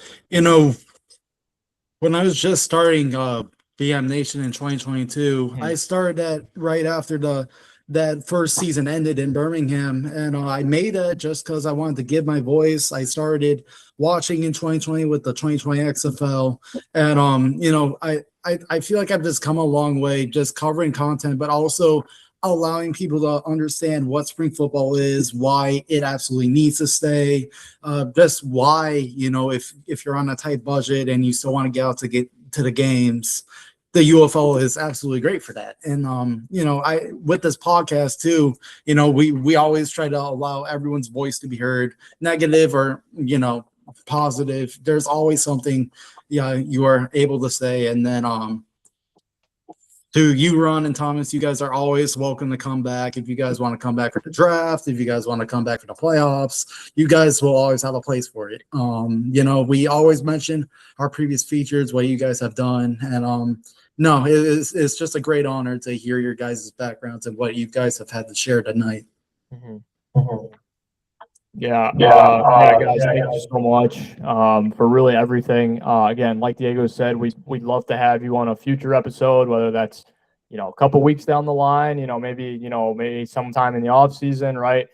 when I was just starting BM Nation in 2022, I started that right after that first season ended in Birmingham, and I made it just because I wanted to give my voice. I started watching in 2020 with the 2020 XFL, and I feel like I've just come a long way just covering content, but also allowing people to understand what spring football is, why it absolutely needs to stay, just why, if you're on a tight budget and you still want to get out to get to the games, the UFO is absolutely great for that. And I with this podcast too, we always try to allow everyone's voice to be heard, negative or positive. There's always something you are able to say. And then to you, Ron and Thomas, you guys are always welcome to come back. If you guys want to come back for the draft, if you guys want to come back for the playoffs, you guys will always have a place for it. We always mention our previous features, what you guys have done. And no, it's just a great honor to hear your guys' backgrounds and what you guys have had to share tonight. Yeah, guys, thank you so much for really everything. Again, like Diego said, we'd love to have you on a future episode, whether that's a couple weeks down the line, maybe sometime in the off season, right?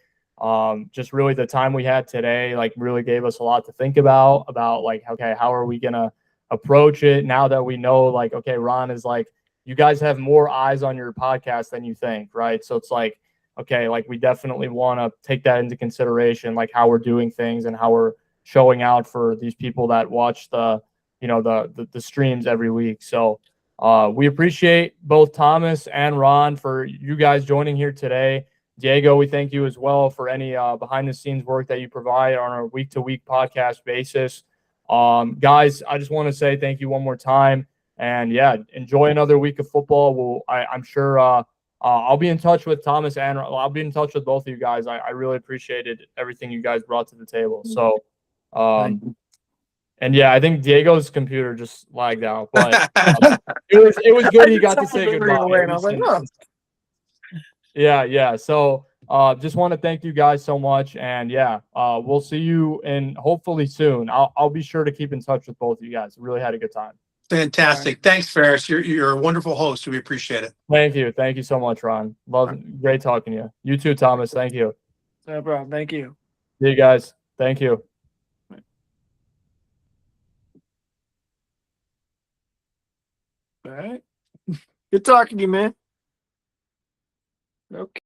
Just really the time we had today, like really gave us a lot to think about like, okay, how are we gonna approach it now that we know, like, okay, Ron is like, you guys have more eyes on your podcast than you think, right? So it's like, okay, like we definitely want to take that into consideration, like how we're doing things and how we're showing out for these people that watch the streams every week. So we appreciate both Thomas and Ron for you guys joining here today. Diego, we thank you as well for any behind the scenes work that you provide on a week to week podcast basis. Guys, I just want to say thank you one more time, and enjoy another week of football. I'm sure I'll be in touch with Thomas and I'll be in touch with both of you guys. I really appreciated everything you guys brought to the table. So, I think Diego's computer just lagged out, but it was good. He got to say goodbye. And I was like, oh. Yeah. So, just want to thank you guys so much, and we'll see you in hopefully soon. I'll be sure to keep in touch with both of you guys. Really had a good time. Fantastic. Thanks, Ferris. You're a wonderful host. We appreciate it. Thank you so much, Ron. Great talking to you. You too, Thomas. Thank you. No problem. Thank you. See you guys. Thank you. All right. Good talking to you, man. Okay.